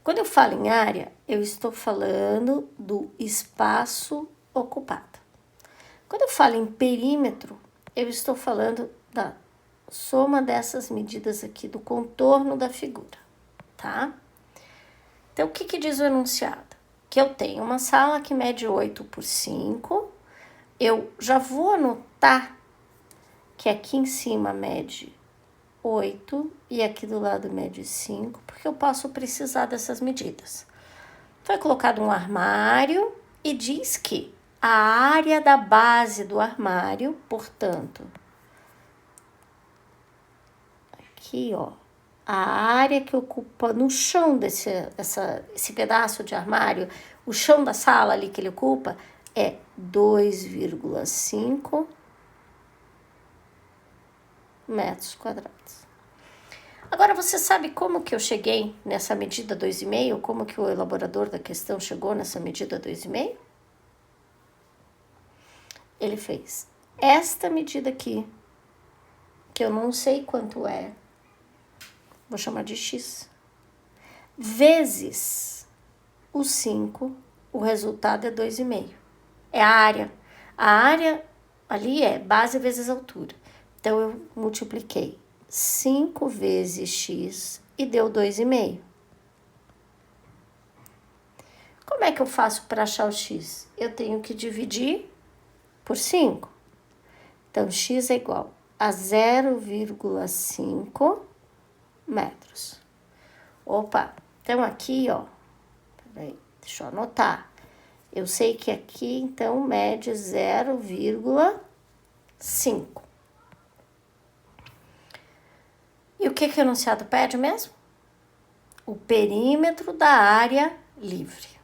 S1: Quando eu falo em área, eu estou falando do espaço ocupado. Quando eu falo em perímetro, eu estou falando da soma dessas medidas aqui do contorno da figura, tá? Então, o que diz o enunciado? Que eu tenho uma sala que mede 8 por 5, eu já vou anotar que aqui em cima mede 8 e aqui do lado mede 5, porque eu posso precisar dessas medidas. Foi colocado um armário e diz que a área da base do armário, portanto, aqui ó, a área que ocupa no chão esse pedaço de armário, o chão da sala ali que ele ocupa é 2,5 metros quadrados. Agora, você sabe como que eu cheguei nessa medida 2,5? Como que o elaborador da questão chegou nessa medida 2,5? Ele fez esta medida aqui, que eu não sei quanto é, vou chamar de x, vezes o 5, o resultado é 2,5. É a área. A área ali é base vezes altura. Então, eu multipliquei 5 vezes x e deu 2,5. Como é que eu faço para achar o x? Eu tenho que dividir por 5. Então, x é igual a 0,5 metros. Opa, então aqui, ó, peraí, deixa eu anotar. Eu sei que aqui, então, mede 0,5. E o que o enunciado pede mesmo? O perímetro da área livre.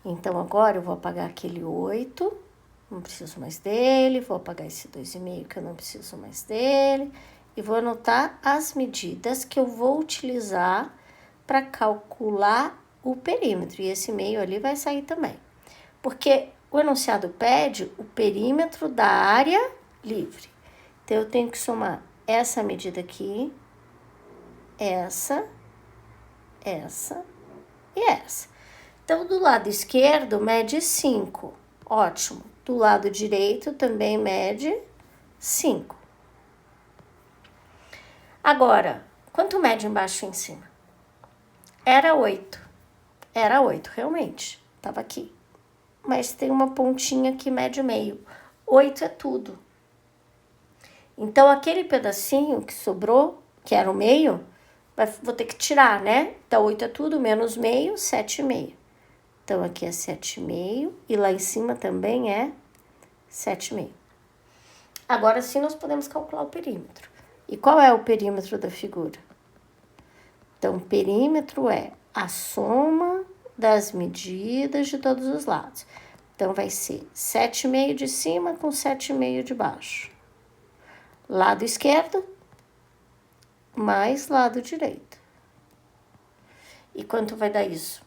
S1: Então, agora eu vou apagar aquele 8, não preciso mais dele, vou apagar esse 2,5 que eu não preciso mais dele, e vou anotar as medidas que eu vou utilizar para calcular o perímetro. E esse meio ali vai sair também. Porque o enunciado pede o perímetro da área livre. Então, eu tenho que somar essa medida aqui, essa e essa. Então, do lado esquerdo, mede 5. Ótimo. Do lado direito, também mede 5. Agora, quanto mede embaixo e em cima? Era 8. Era 8, realmente. Estava aqui. Mas tem uma pontinha que mede meio. 8 é tudo. Então, aquele pedacinho que sobrou, que era o meio, vou ter que tirar, né? Então, 8 é tudo, menos meio, 7,5. Então, aqui é 7,5 e lá em cima também é 7,5. Agora sim, nós podemos calcular o perímetro. E qual é o perímetro da figura? Então, o perímetro é a soma das medidas de todos os lados. Então, vai ser 7,5 de cima com 7,5 de baixo. Lado esquerdo mais lado direito. E quanto vai dar isso?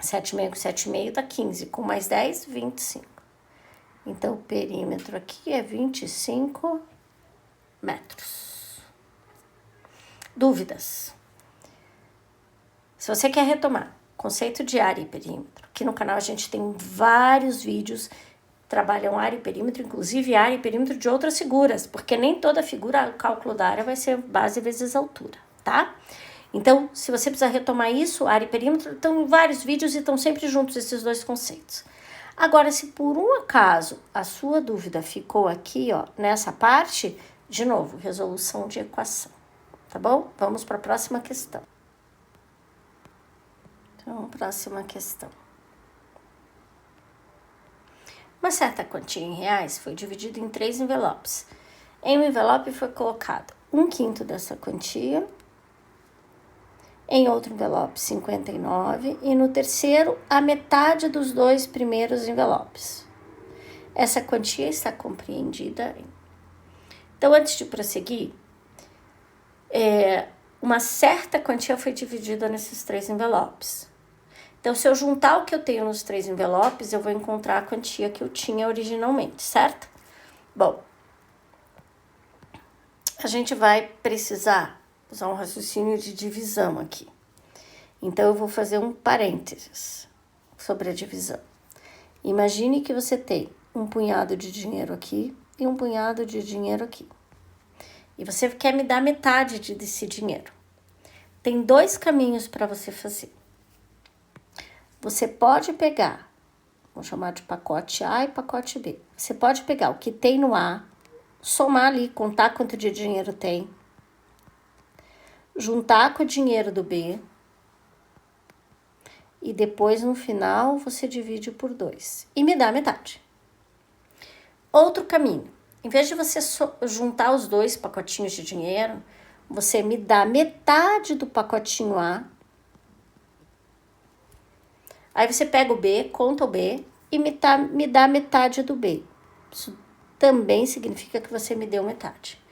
S1: 7,5 com 7,5 dá 15. Com mais 10, 25. Então, o perímetro aqui é 25 metros. Dúvidas? Se você quer retomar conceito de área e perímetro, aqui no canal a gente tem vários vídeos. trabalham área e perímetro, inclusive área e perímetro de outras figuras, porque nem toda figura, o cálculo da área vai ser base vezes altura, tá? Então, se você precisar retomar isso, área e perímetro, estão em vários vídeos e estão sempre juntos esses dois conceitos. Agora, se por um acaso a sua dúvida ficou aqui, ó, nessa parte, de novo, resolução de equação, tá bom? Vamos para a próxima questão. Então, próxima questão. Uma certa quantia em reais foi dividida em 3 envelopes. Em um envelope foi colocado 1/5 dessa quantia, em outro envelope 59 e no terceiro a metade dos 2 primeiros envelopes. Essa quantia está compreendida em... Então, antes de prosseguir, uma certa quantia foi dividida nesses 3 envelopes. Então, se eu juntar o que eu tenho nos 3 envelopes, eu vou encontrar a quantia que eu tinha originalmente, certo? Bom, a gente vai precisar usar um raciocínio de divisão aqui. Então, eu vou fazer um parênteses sobre a divisão. Imagine que você tem um punhado de dinheiro aqui e um punhado de dinheiro aqui. E você quer me dar metade desse dinheiro. Tem 2 caminhos para você fazer. Você pode pegar, vou chamar de pacote A e pacote B. Você pode pegar o que tem no A, somar ali, contar quanto de dinheiro tem, juntar com o dinheiro do B e depois no final você divide por 2 e me dá metade. Outro caminho, em vez de você juntar os 2 pacotinhos de dinheiro, você me dá metade do pacotinho A. Aí você pega o B, conta o B e me dá metade do B. Isso também significa que você me deu metade.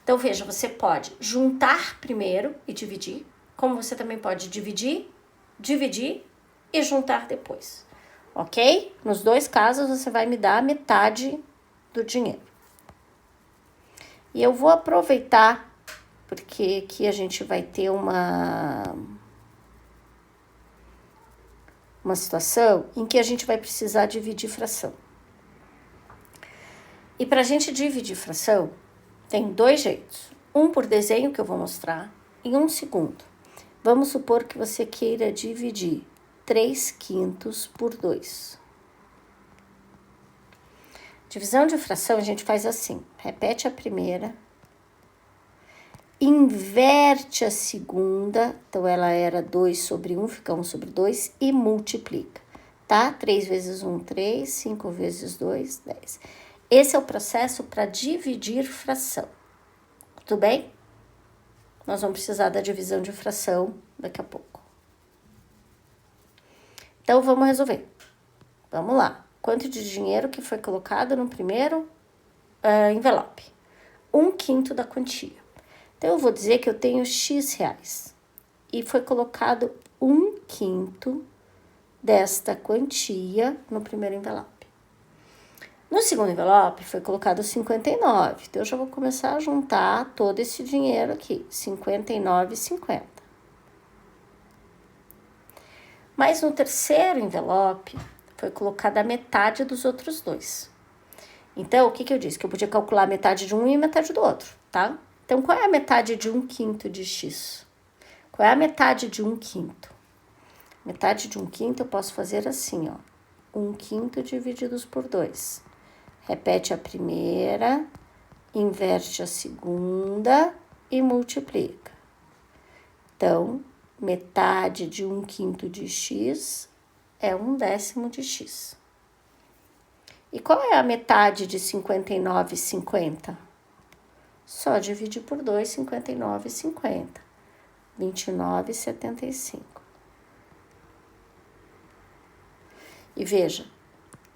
S1: Então, veja, você pode juntar primeiro e dividir, como você também pode dividir e juntar depois, ok? Nos 2 casos, você vai me dar metade do dinheiro. E eu vou aproveitar, porque aqui a gente vai ter uma situação em que a gente vai precisar dividir fração. E para a gente dividir fração, tem 2 jeitos. Um por desenho, que eu vou mostrar, e um segundo. Vamos supor que você queira dividir 3/5 por 2. Divisão de fração a gente faz assim. Repete a primeira, inverte a segunda, então ela era 2 sobre 1, fica 1 sobre 2, e multiplica, tá? 3 vezes 1, 3, 5 vezes 2, 10. Esse é o processo para dividir fração, tudo bem? Nós vamos precisar da divisão de fração daqui a pouco. Então, vamos resolver. Vamos lá. Quanto de dinheiro que foi colocado no primeiro envelope? 1/5 da quantia. Então, eu vou dizer que eu tenho X reais e foi colocado 1/5 desta quantia no primeiro envelope. No segundo envelope foi colocado 59, então eu já vou começar a juntar todo esse dinheiro aqui, 59,50. Mas no terceiro envelope foi colocada a metade dos outros 2. Então, o que eu disse? Que eu podia calcular metade de um e metade do outro, tá? Então, qual é a metade de 1/5 de X? Qual é a metade de 1/5? Metade de 1/5 eu posso fazer assim, ó. 1/5 divididos por 2. Repete a primeira, inverte a segunda e multiplica. Então, metade de 1/5 de X é 1/10 de X. E qual é a metade de 59,50? Só dividir por 2, 59,50. 29,75. E veja,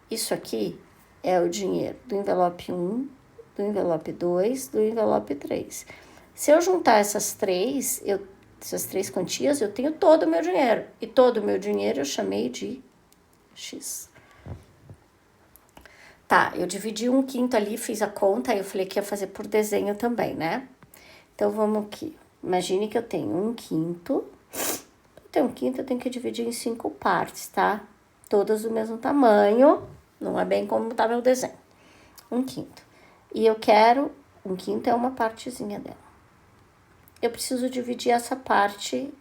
S1: isso aqui é o dinheiro do envelope 1, do envelope 2, do envelope 3. Se eu juntar essas três quantias, eu tenho todo o meu dinheiro. E todo o meu dinheiro eu chamei de X. Tá, eu dividi 1/5 ali, fiz a conta, aí eu falei que ia fazer por desenho também, né? Então, vamos aqui. Imagine que eu tenho 1/5. Eu tenho 1/5, eu tenho que dividir em 5 partes, tá? Todas do mesmo tamanho, Não é bem como tá meu desenho. 1/5. E eu quero, 1/5 é uma partezinha dela. Eu preciso dividir essa parte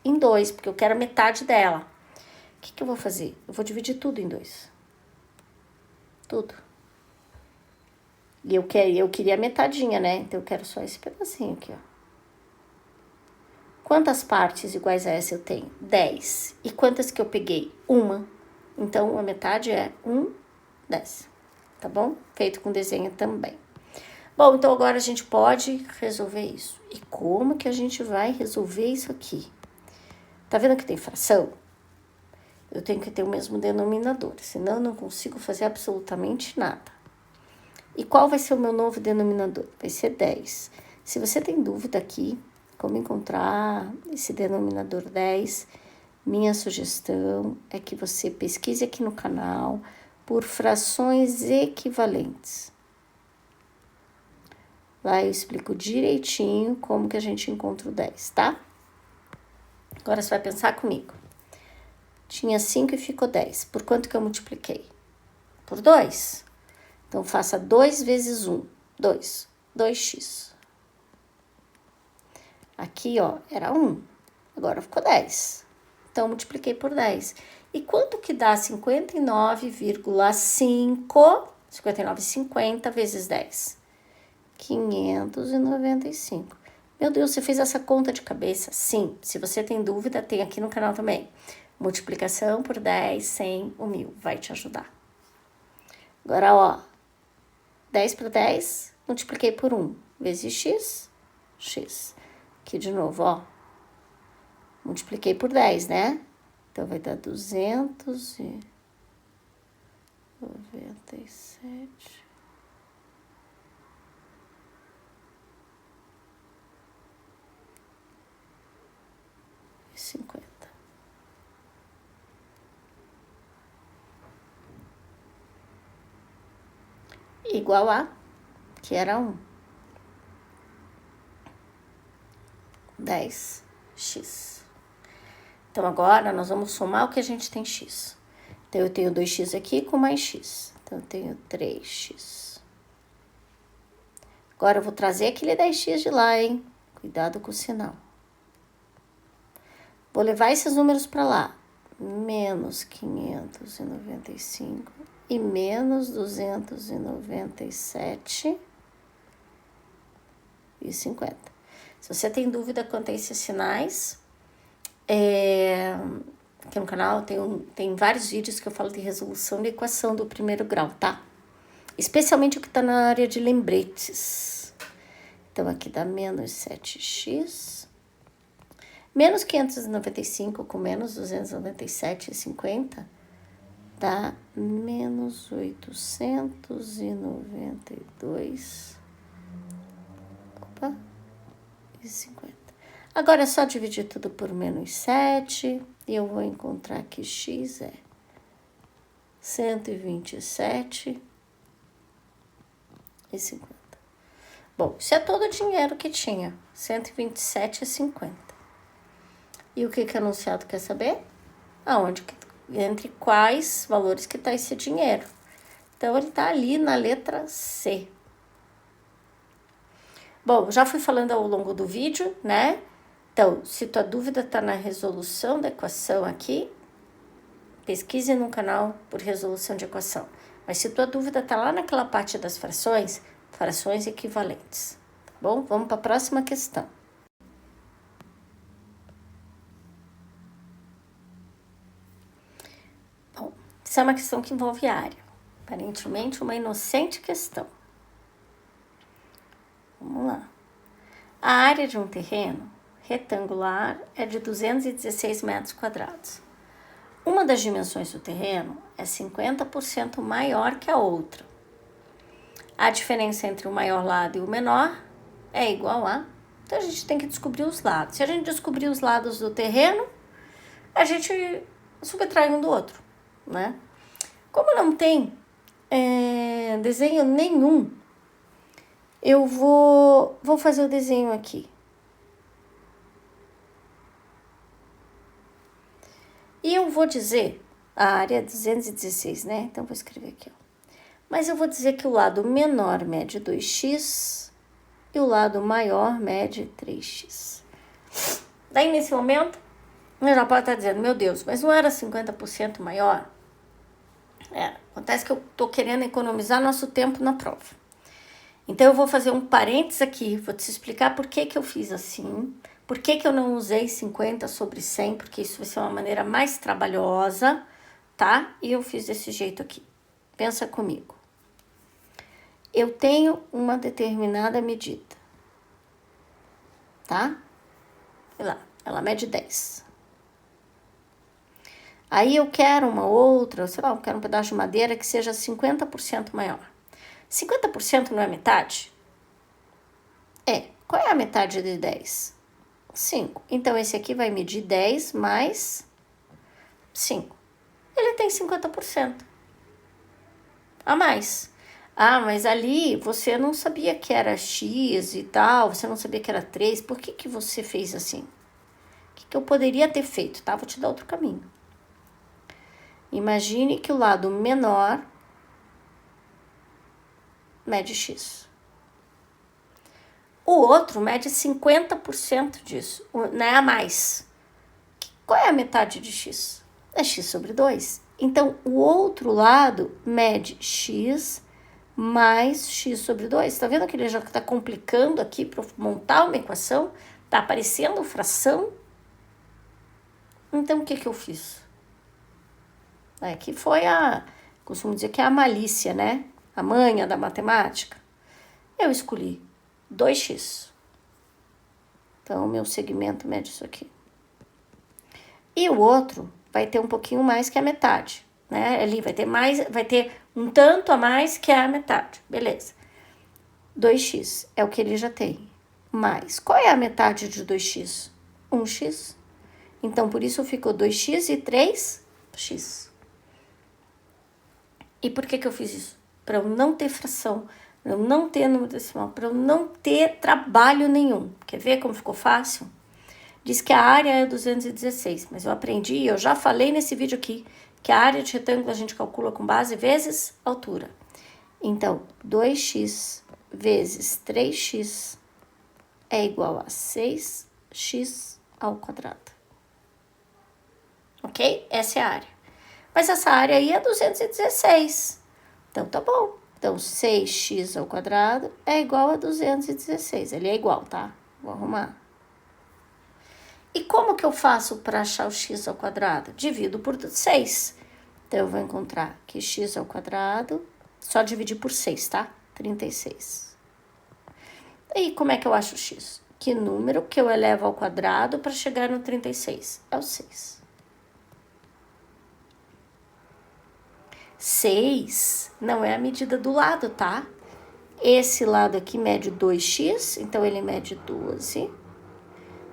S1: em 2, porque eu quero metade dela. O que eu vou fazer? Eu vou dividir tudo em 2. Tudo. E eu queria metadinha, né? Então eu quero só esse pedacinho aqui, ó. Quantas partes iguais a essa eu tenho? 10. E quantas que eu peguei? Uma. Então, a metade é 1/10. Tá bom? Feito com desenho também. Bom, então agora a gente pode resolver isso. E como que a gente vai resolver isso aqui? Tá vendo que tem fração? Eu tenho que ter o mesmo denominador, senão eu não consigo fazer absolutamente nada. E qual vai ser o meu novo denominador? Vai ser 10. Se você tem dúvida aqui, como encontrar esse denominador 10, minha sugestão é que você pesquise aqui no canal por frações equivalentes. Lá eu explico direitinho como que a gente encontra o 10, tá? Agora você vai pensar comigo. Tinha 5 e ficou 10. Por quanto que eu multipliquei? Por 2. Então, faça 2 vezes 1. 2. 2x. Aqui, ó, era 1. Agora ficou 10. Então, multipliquei por 10. E quanto que dá 59,5? 59,50 vezes 10. 595. Meu Deus, você fez essa conta de cabeça? Sim. Se você tem dúvida, tem aqui no canal também. Multiplicação por 10, 100, 1000. Vai te ajudar. Agora, ó. 10 por 10, multipliquei por 1. Vezes x, x. Aqui de novo, ó. Multipliquei por 10, né? Então, vai dar 297. E 50. Igual a, que era 1. 10x. Então, agora, nós vamos somar o que a gente tem x. Então, eu tenho 2x aqui com mais x. Então, eu tenho 3x. Agora, eu vou trazer aquele 10x de lá, hein? Cuidado com o sinal. Vou levar esses números para lá. Menos 595 e menos 297,50. Se você tem dúvida quanto a esses sinais, aqui no canal tem vários vídeos que eu falo de resolução de equação do primeiro grau, tá? Especialmente o que tá na área de lembretes. Então, aqui dá menos 7x. Menos 595 com menos 297,50 dá menos 892. Opa, e 50. Agora é só dividir tudo por menos 7 e eu vou encontrar que x é 127,50. Bom, isso é todo o dinheiro que tinha, 127,50. E o que o anunciado quer saber? Entre quais valores que está esse dinheiro. Então, ele está ali na letra C. Bom, já fui falando ao longo do vídeo, né? Então, se tua dúvida está na resolução da equação aqui, pesquise no canal por resolução de equação. Mas se tua dúvida está lá naquela parte das frações equivalentes. Tá bom? Vamos para a próxima questão. Essa é uma questão que envolve área. Aparentemente, uma inocente questão. Vamos lá. A área de um terreno retangular é de 216 metros quadrados. Uma das dimensões do terreno é 50% maior que a outra. A diferença entre o maior lado e o menor é igual a... Então, a gente tem que descobrir os lados. Se a gente descobrir os lados do terreno, a gente subtrai um do outro, né? Como não tem desenho nenhum, eu vou fazer o desenho aqui. E eu vou dizer A área é 216, né? Então, vou escrever aqui, ó. Mas eu vou dizer que o lado menor mede 2x e o lado maior mede 3x. Daí, nesse momento, eu já pode estar dizendo, meu Deus, mas não era 50% maior? Acontece que eu tô querendo economizar nosso tempo na prova. Então, eu vou fazer um parênteses aqui, vou te explicar por que eu fiz assim, por que eu não usei 50 sobre 100, porque isso vai ser uma maneira mais trabalhosa, tá? E eu fiz desse jeito aqui. Pensa comigo. Eu tenho uma determinada medida, tá? Olha lá, ela mede 10. Aí eu quero uma outra, sei lá, eu quero um pedaço de madeira que seja 50% maior. 50% não é metade? Qual é a metade de 10? 5. Então, esse aqui vai medir 10 mais 5. Ele tem 50% a mais. Ah, mas ali você não sabia que era X e tal, você não sabia que era 3. Por que você fez assim? O que eu poderia ter feito, tá? Vou te dar outro caminho. Imagine que o lado menor mede X. O outro mede 50% disso, né? A mais. Qual é a metade de X? É X sobre 2. Então, o outro lado mede X mais X sobre 2. Tá vendo que ele já está complicando aqui para montar uma equação? Tá aparecendo fração? Então, o que eu fiz? Aqui foi costumo dizer que é a malícia, né? A manha da matemática. Eu escolhi 2x. Então, o meu segmento mede isso aqui. E o outro vai ter um pouquinho mais que a metade, né? Ali vai ter mais, vai ter um tanto a mais que a metade. Beleza. 2x é o que ele já tem. Mais. Qual é a metade de 2x? 1x. Então, por isso ficou 2x e 3x. E por que eu fiz isso? Para eu não ter fração, para eu não ter número decimal, para eu não ter trabalho nenhum. Quer ver como ficou fácil? Diz que a área é 216, mas eu aprendi, eu já falei nesse vídeo aqui, que a área de retângulo a gente calcula com base vezes altura. Então, 2x vezes 3x é igual a 6x ao quadrado. Ok? Essa é a área. Mas essa área aí é 216. Então, tá bom. Então, 6x ao quadrado é igual a 216. Ele é igual, tá? Vou arrumar. E como que eu faço para achar o x ao quadrado? Divido por 6. Então, eu vou encontrar que x ao quadrado, só dividir por 6, tá? 36. E como é que eu acho o x? Que número que eu elevo ao quadrado para chegar no 36? É o 6. 6 não é a medida do lado, tá? Esse lado aqui mede 2x, então ele mede 12.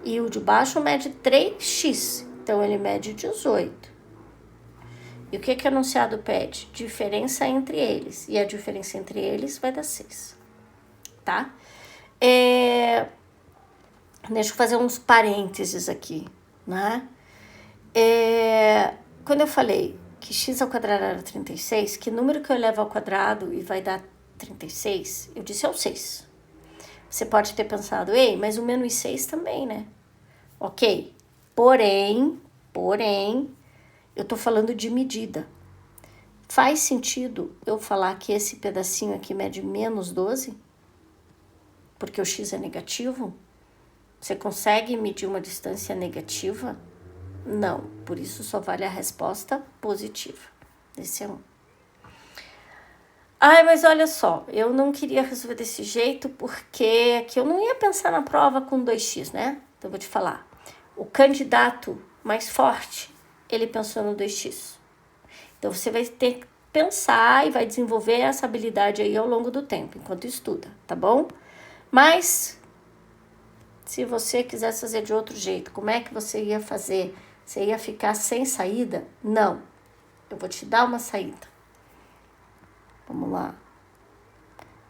S1: E o de baixo mede 3x, então ele mede 18. E o que o enunciado pede? Diferença entre eles. E a diferença entre eles vai dar 6, tá? Deixa eu fazer uns parênteses aqui, né? Quando eu falei que x ao quadrado era 36, que número que eu elevo ao quadrado e vai dar 36? Eu disse é o 6. Você pode ter pensado, ei, mas o menos 6 também, né? Ok, porém, eu tô falando de medida. Faz sentido eu falar que esse pedacinho aqui mede menos 12? Porque o x é negativo? Você consegue medir uma distância negativa? Não, por isso só vale a resposta positiva. Esse é um. Ai, mas olha só, eu não queria resolver desse jeito porque aqui eu não ia pensar na prova com 2x, né? Então eu vou te falar. O candidato mais forte, ele pensou no 2x. Então você vai ter que pensar e vai desenvolver essa habilidade aí ao longo do tempo, enquanto estuda, tá bom? Mas se você quisesse fazer de outro jeito, como é que você ia fazer? Você ia ficar sem saída? Não. Eu vou te dar uma saída. Vamos lá.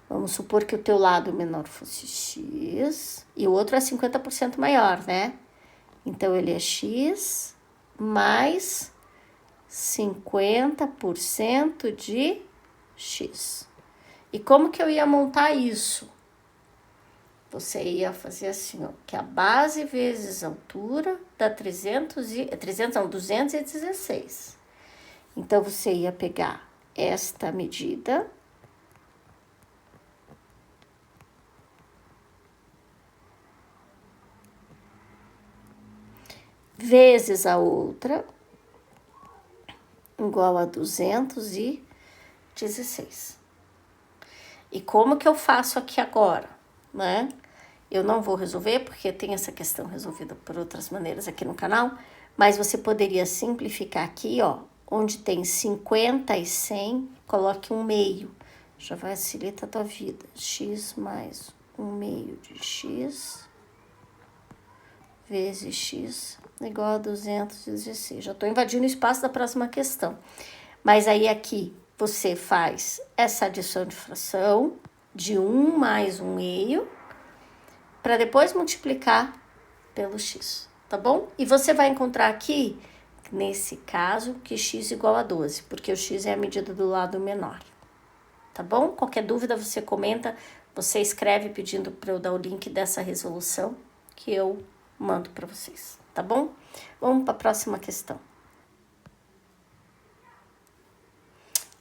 S1: Vamos supor que o teu lado menor fosse x e o outro é 50% maior, né? Então, ele é x mais 50% de x. E como que eu ia montar isso? Você ia fazer assim, ó, que a base vezes a altura dá 216. Então, você ia pegar esta medida vezes a outra, igual a 216. E como que eu faço aqui agora, né? Eu não vou resolver, porque tem essa questão resolvida por outras maneiras aqui no canal, mas você poderia simplificar aqui, ó, onde tem 50 e 100, coloque um meio, já vai facilitar a tua vida. X mais um meio de x vezes x igual a 216. Já estou invadindo o espaço da próxima questão. Mas aí aqui você faz essa adição de fração de 1 mais 1 meio, para depois multiplicar pelo x, tá bom? E você vai encontrar aqui, nesse caso, que x igual a 12, porque o x é a medida do lado menor, tá bom? Qualquer dúvida você comenta, você escreve pedindo para eu dar o link dessa resolução que eu mando para vocês, tá bom? Vamos para a próxima questão.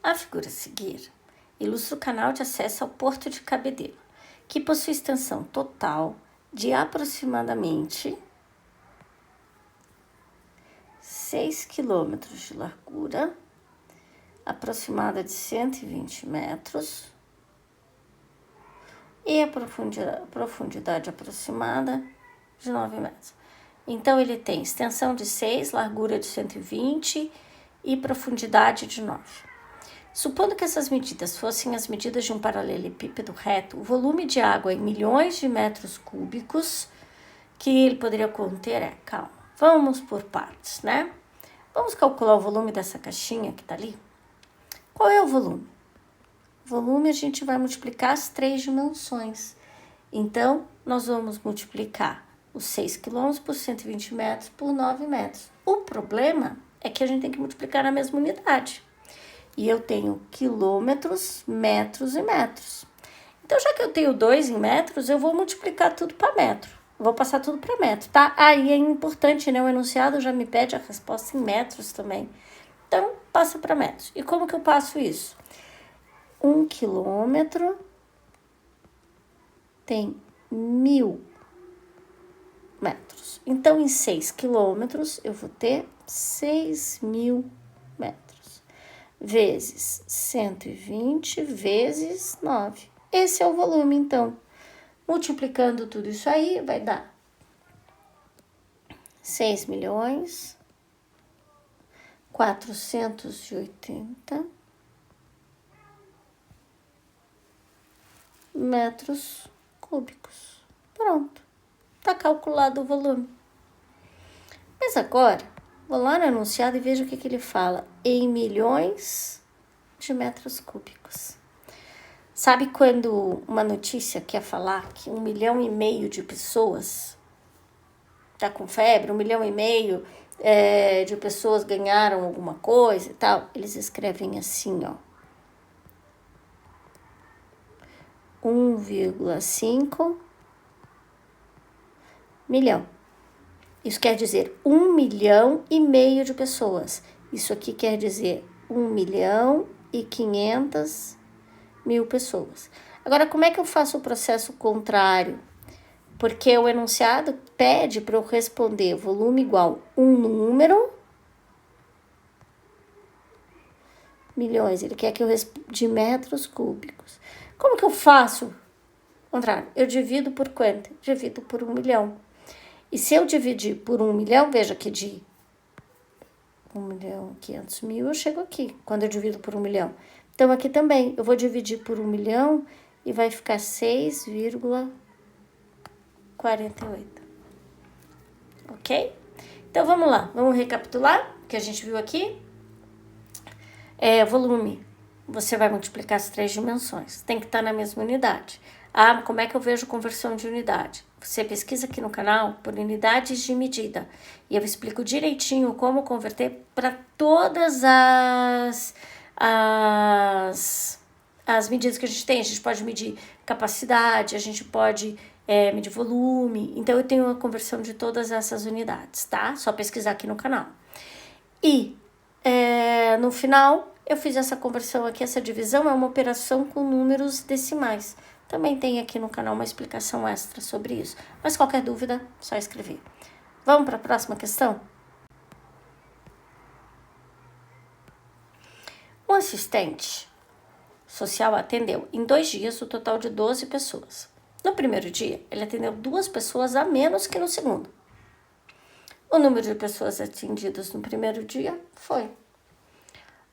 S1: A figura a seguir ilustra o canal de acesso ao Porto de Cabedelo, que possui extensão total de aproximadamente 6 quilômetros de largura, aproximada de 120 metros, e a profundidade aproximada de 9 metros. Então, ele tem extensão de 6, largura de 120 e profundidade de 9. Supondo que essas medidas fossem as medidas de um paralelepípedo reto, o volume de água em milhões de metros cúbicos que ele poderia conter é... Calma, vamos por partes, né? Vamos calcular o volume dessa caixinha que tá ali? Qual é o volume? O volume a gente vai multiplicar as 3 dimensões. Então, nós vamos multiplicar os 6 km por 120 metros por 9 metros. O problema é que a gente tem que multiplicar na mesma unidade. E eu tenho quilômetros, metros e metros. Então, já que eu tenho 2 em metros, eu vou multiplicar tudo para metro. Vou passar tudo para metro, tá? Aí é importante, né? O enunciado já me pede a resposta em metros também. Então, passa para metros. E como que eu passo isso? 1 quilômetro tem 1000 metros. Então, em 6 quilômetros, eu vou ter 6.000 metros. Vezes 120 vezes 9. Esse é o volume, então. Multiplicando tudo isso aí, vai dar 6.480.000 metros cúbicos. Pronto. Tá calculado o volume. Mas agora, vou lá no enunciado e vejo o que ele fala. Em milhões de metros cúbicos. Sabe quando uma notícia quer falar que 1,5 milhão de pessoas tá com febre, 1,5 milhão de pessoas ganharam alguma coisa e tal? Eles escrevem assim, ó. 1,5 milhão. Isso quer dizer 1,5 milhão de pessoas. Isso aqui quer dizer 1.500.000 pessoas. Agora, como é que eu faço o processo contrário? Porque o enunciado pede para eu responder volume igual um número, milhões. Ele quer que eu responda de metros cúbicos. Como que eu faço? Contrário, eu divido por quanto? Divido por 1 milhão. E se eu dividir por 1 milhão, veja que de 1.500.000 eu chego aqui, quando eu divido por 1 milhão. Então, aqui também, eu vou dividir por 1 milhão e vai ficar 6,48. Ok? Então, vamos lá. Vamos recapitular o que a gente viu aqui. Volume. Você vai multiplicar as 3 dimensões. Tem que estar na mesma unidade. Ah, como é que eu vejo conversão de unidade? você pesquisa aqui no canal por unidades de medida. E eu explico direitinho como converter para todas as medidas que a gente tem. A gente pode medir capacidade, a gente pode medir volume. Então, eu tenho a conversão de todas essas unidades, tá? Só pesquisar aqui no canal. E no final, eu fiz essa conversão aqui, essa divisão é uma operação com números decimais. Também tem aqui no canal uma explicação extra sobre isso. Mas qualquer dúvida, só escrever. Vamos para a próxima questão? Um assistente social atendeu em 2 dias o total de 12 pessoas. No primeiro dia, ele atendeu 2 pessoas a menos que no segundo. O número de pessoas atendidas no primeiro dia foi.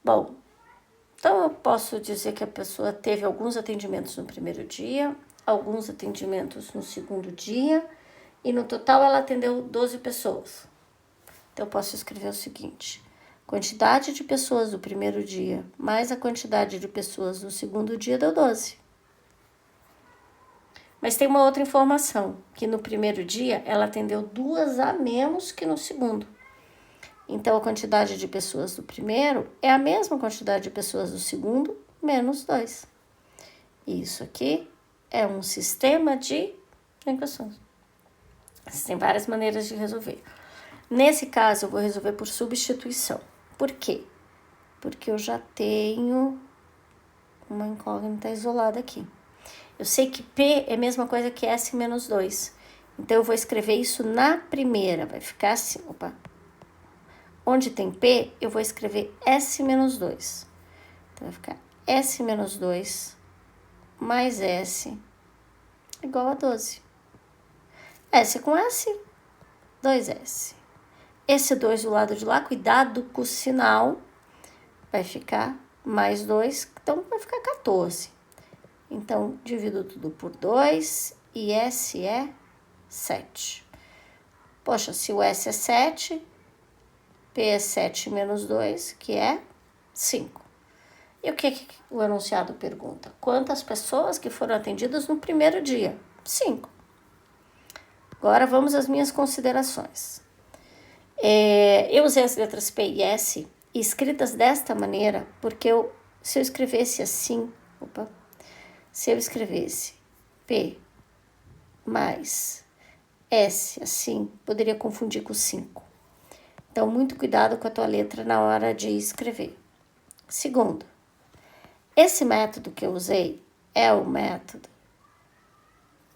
S1: Bom, então eu posso dizer que a pessoa teve alguns atendimentos no primeiro dia, alguns atendimentos no segundo dia, e no total ela atendeu 12 pessoas. Então eu posso escrever o seguinte: quantidade de pessoas do primeiro dia mais a quantidade de pessoas do segundo dia deu 12. Mas tem uma outra informação, que no primeiro dia ela atendeu 2 a menos que no segundo. Então, a quantidade de pessoas do primeiro é a mesma quantidade de pessoas do segundo, menos 2. Isso aqui é um sistema de equações. Tem várias maneiras de resolver. Nesse caso, eu vou resolver por substituição. Por quê? Porque eu já tenho uma incógnita isolada aqui. Eu sei que P é a mesma coisa que S menos 2. Então, eu vou escrever isso na primeira. Vai ficar assim, opa. Onde tem P, eu vou escrever S menos 2. Então, vai ficar S menos 2 mais S igual a 12. S com S, 2S. Esse 2 do lado de lá, cuidado com o sinal, vai ficar mais 2, então vai ficar 14. Então, divido tudo por 2 e S é 7. Poxa, se o S é 7, P é 7 menos 2, que é 5. E o que o enunciado pergunta? Quantas pessoas que foram atendidas no primeiro dia? 5. Agora vamos às minhas considerações. Eu usei as letras P e S escritas desta maneira porque se eu escrevesse assim, se eu escrevesse P mais S assim, poderia confundir com 5. Então, muito cuidado com a tua letra na hora de escrever. Segundo, esse método que eu usei é o método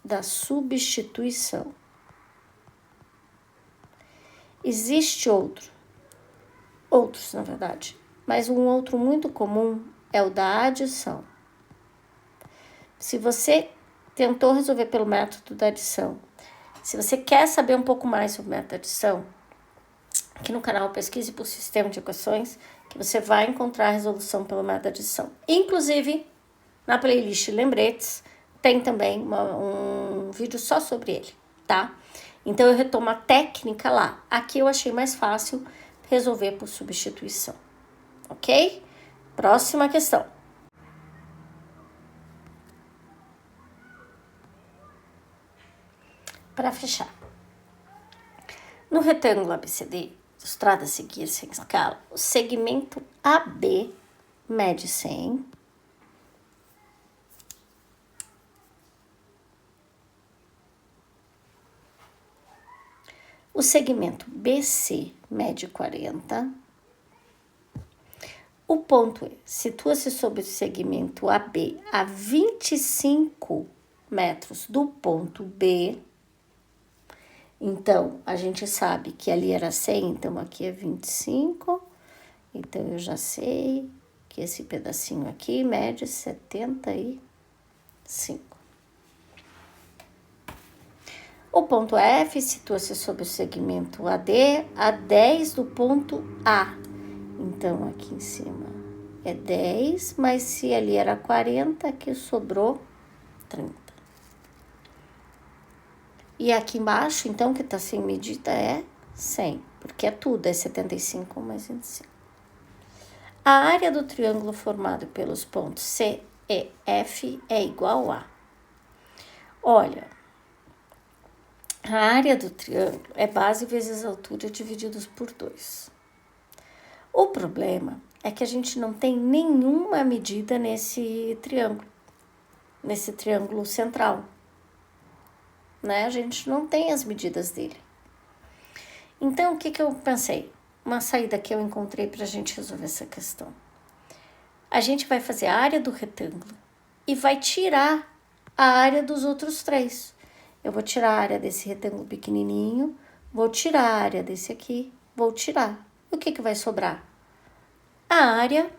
S1: da substituição. Existe outros na verdade, mas um outro muito comum é o da adição. Se você tentou resolver pelo método da adição, se você quer saber um pouco mais sobre o método da adição, aqui no canal pesquise por sistema de equações, que você vai encontrar a resolução pelo método da adição. Inclusive, na playlist Lembretes, tem também um vídeo só sobre ele, tá? Então, eu retomo a técnica lá. Aqui eu achei mais fácil resolver por substituição, ok? Próxima questão. Para fechar. No retângulo ABCD, ilustrado a seguir sem escala, o segmento AB mede 100. O segmento BC mede 40. O ponto E situa-se sobre o segmento AB a 25 metros do ponto B. Então, a gente sabe que ali era 100, então aqui é 25. Então, eu já sei que esse pedacinho aqui mede 75. O ponto F situa-se sobre o segmento AD a 10 do ponto A. Então, aqui em cima é 10, mas se ali era 40, aqui sobrou 30. E aqui embaixo, então, que tá sem medida é 100, porque é tudo, é 75 mais 25. A área do triângulo formado pelos pontos C e F é igual a... Olha, A área do triângulo é base vezes altura divididos por 2. O problema é que a gente não tem nenhuma medida nesse triângulo central, né? A gente não tem as medidas dele. Então, o que eu pensei? Uma saída que eu encontrei para a gente resolver essa questão. A gente vai fazer a área do retângulo e vai tirar a área dos outros 3. Eu vou tirar a área desse retângulo pequenininho, vou tirar a área desse aqui, vou tirar. E o que vai sobrar? A área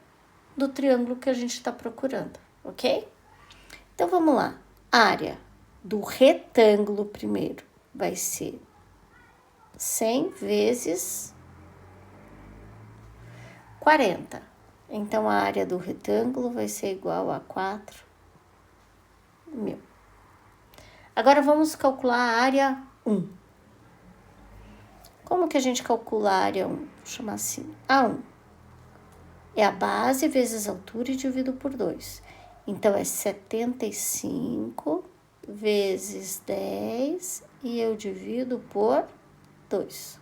S1: do triângulo que a gente está procurando, ok? Então, vamos lá. A área do retângulo primeiro vai ser 100 vezes 40. Então, a área do retângulo vai ser igual a 4.000. Agora, vamos calcular a área 1. Como que a gente calcula a área 1? Vou chamar assim, A1. É a base vezes a altura e dividido por 2. Então, é 75 vezes 10 e eu divido por 2.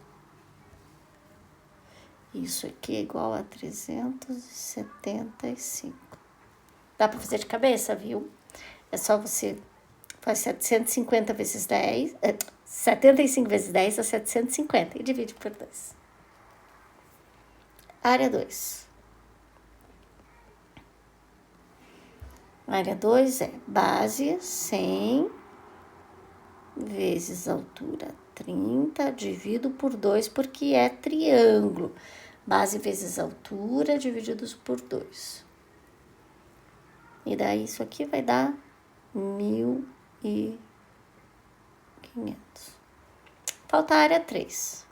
S1: Isso aqui é igual a 375. Dá para fazer de cabeça, viu? É só você faz 750 vezes 10, 75 vezes 10 dá 750 e divide por 2. Área 2. Área 2 é base 100 vezes altura 30, divido por 2, porque é triângulo. Base vezes altura divididos por 2. E daí isso aqui vai dar 1.500. Falta a área 3.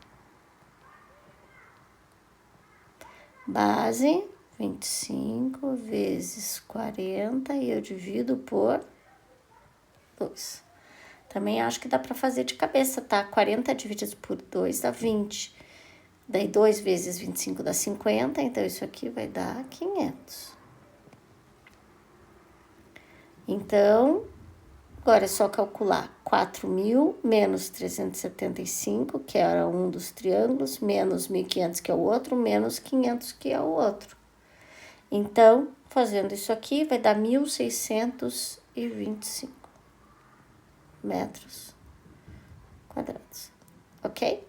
S1: Base 25 vezes 40 e eu divido por 2. Também acho que dá para fazer de cabeça, tá? 40 dividido por 2 dá 20. Daí 2 vezes 25 dá 50, então isso aqui vai dar 500. Então, agora é só calcular 4.000 menos 375, que era um dos triângulos, menos 1.500, que é o outro, menos 500, que é o outro. Então, fazendo isso aqui, vai dar 1.625 metros quadrados, ok?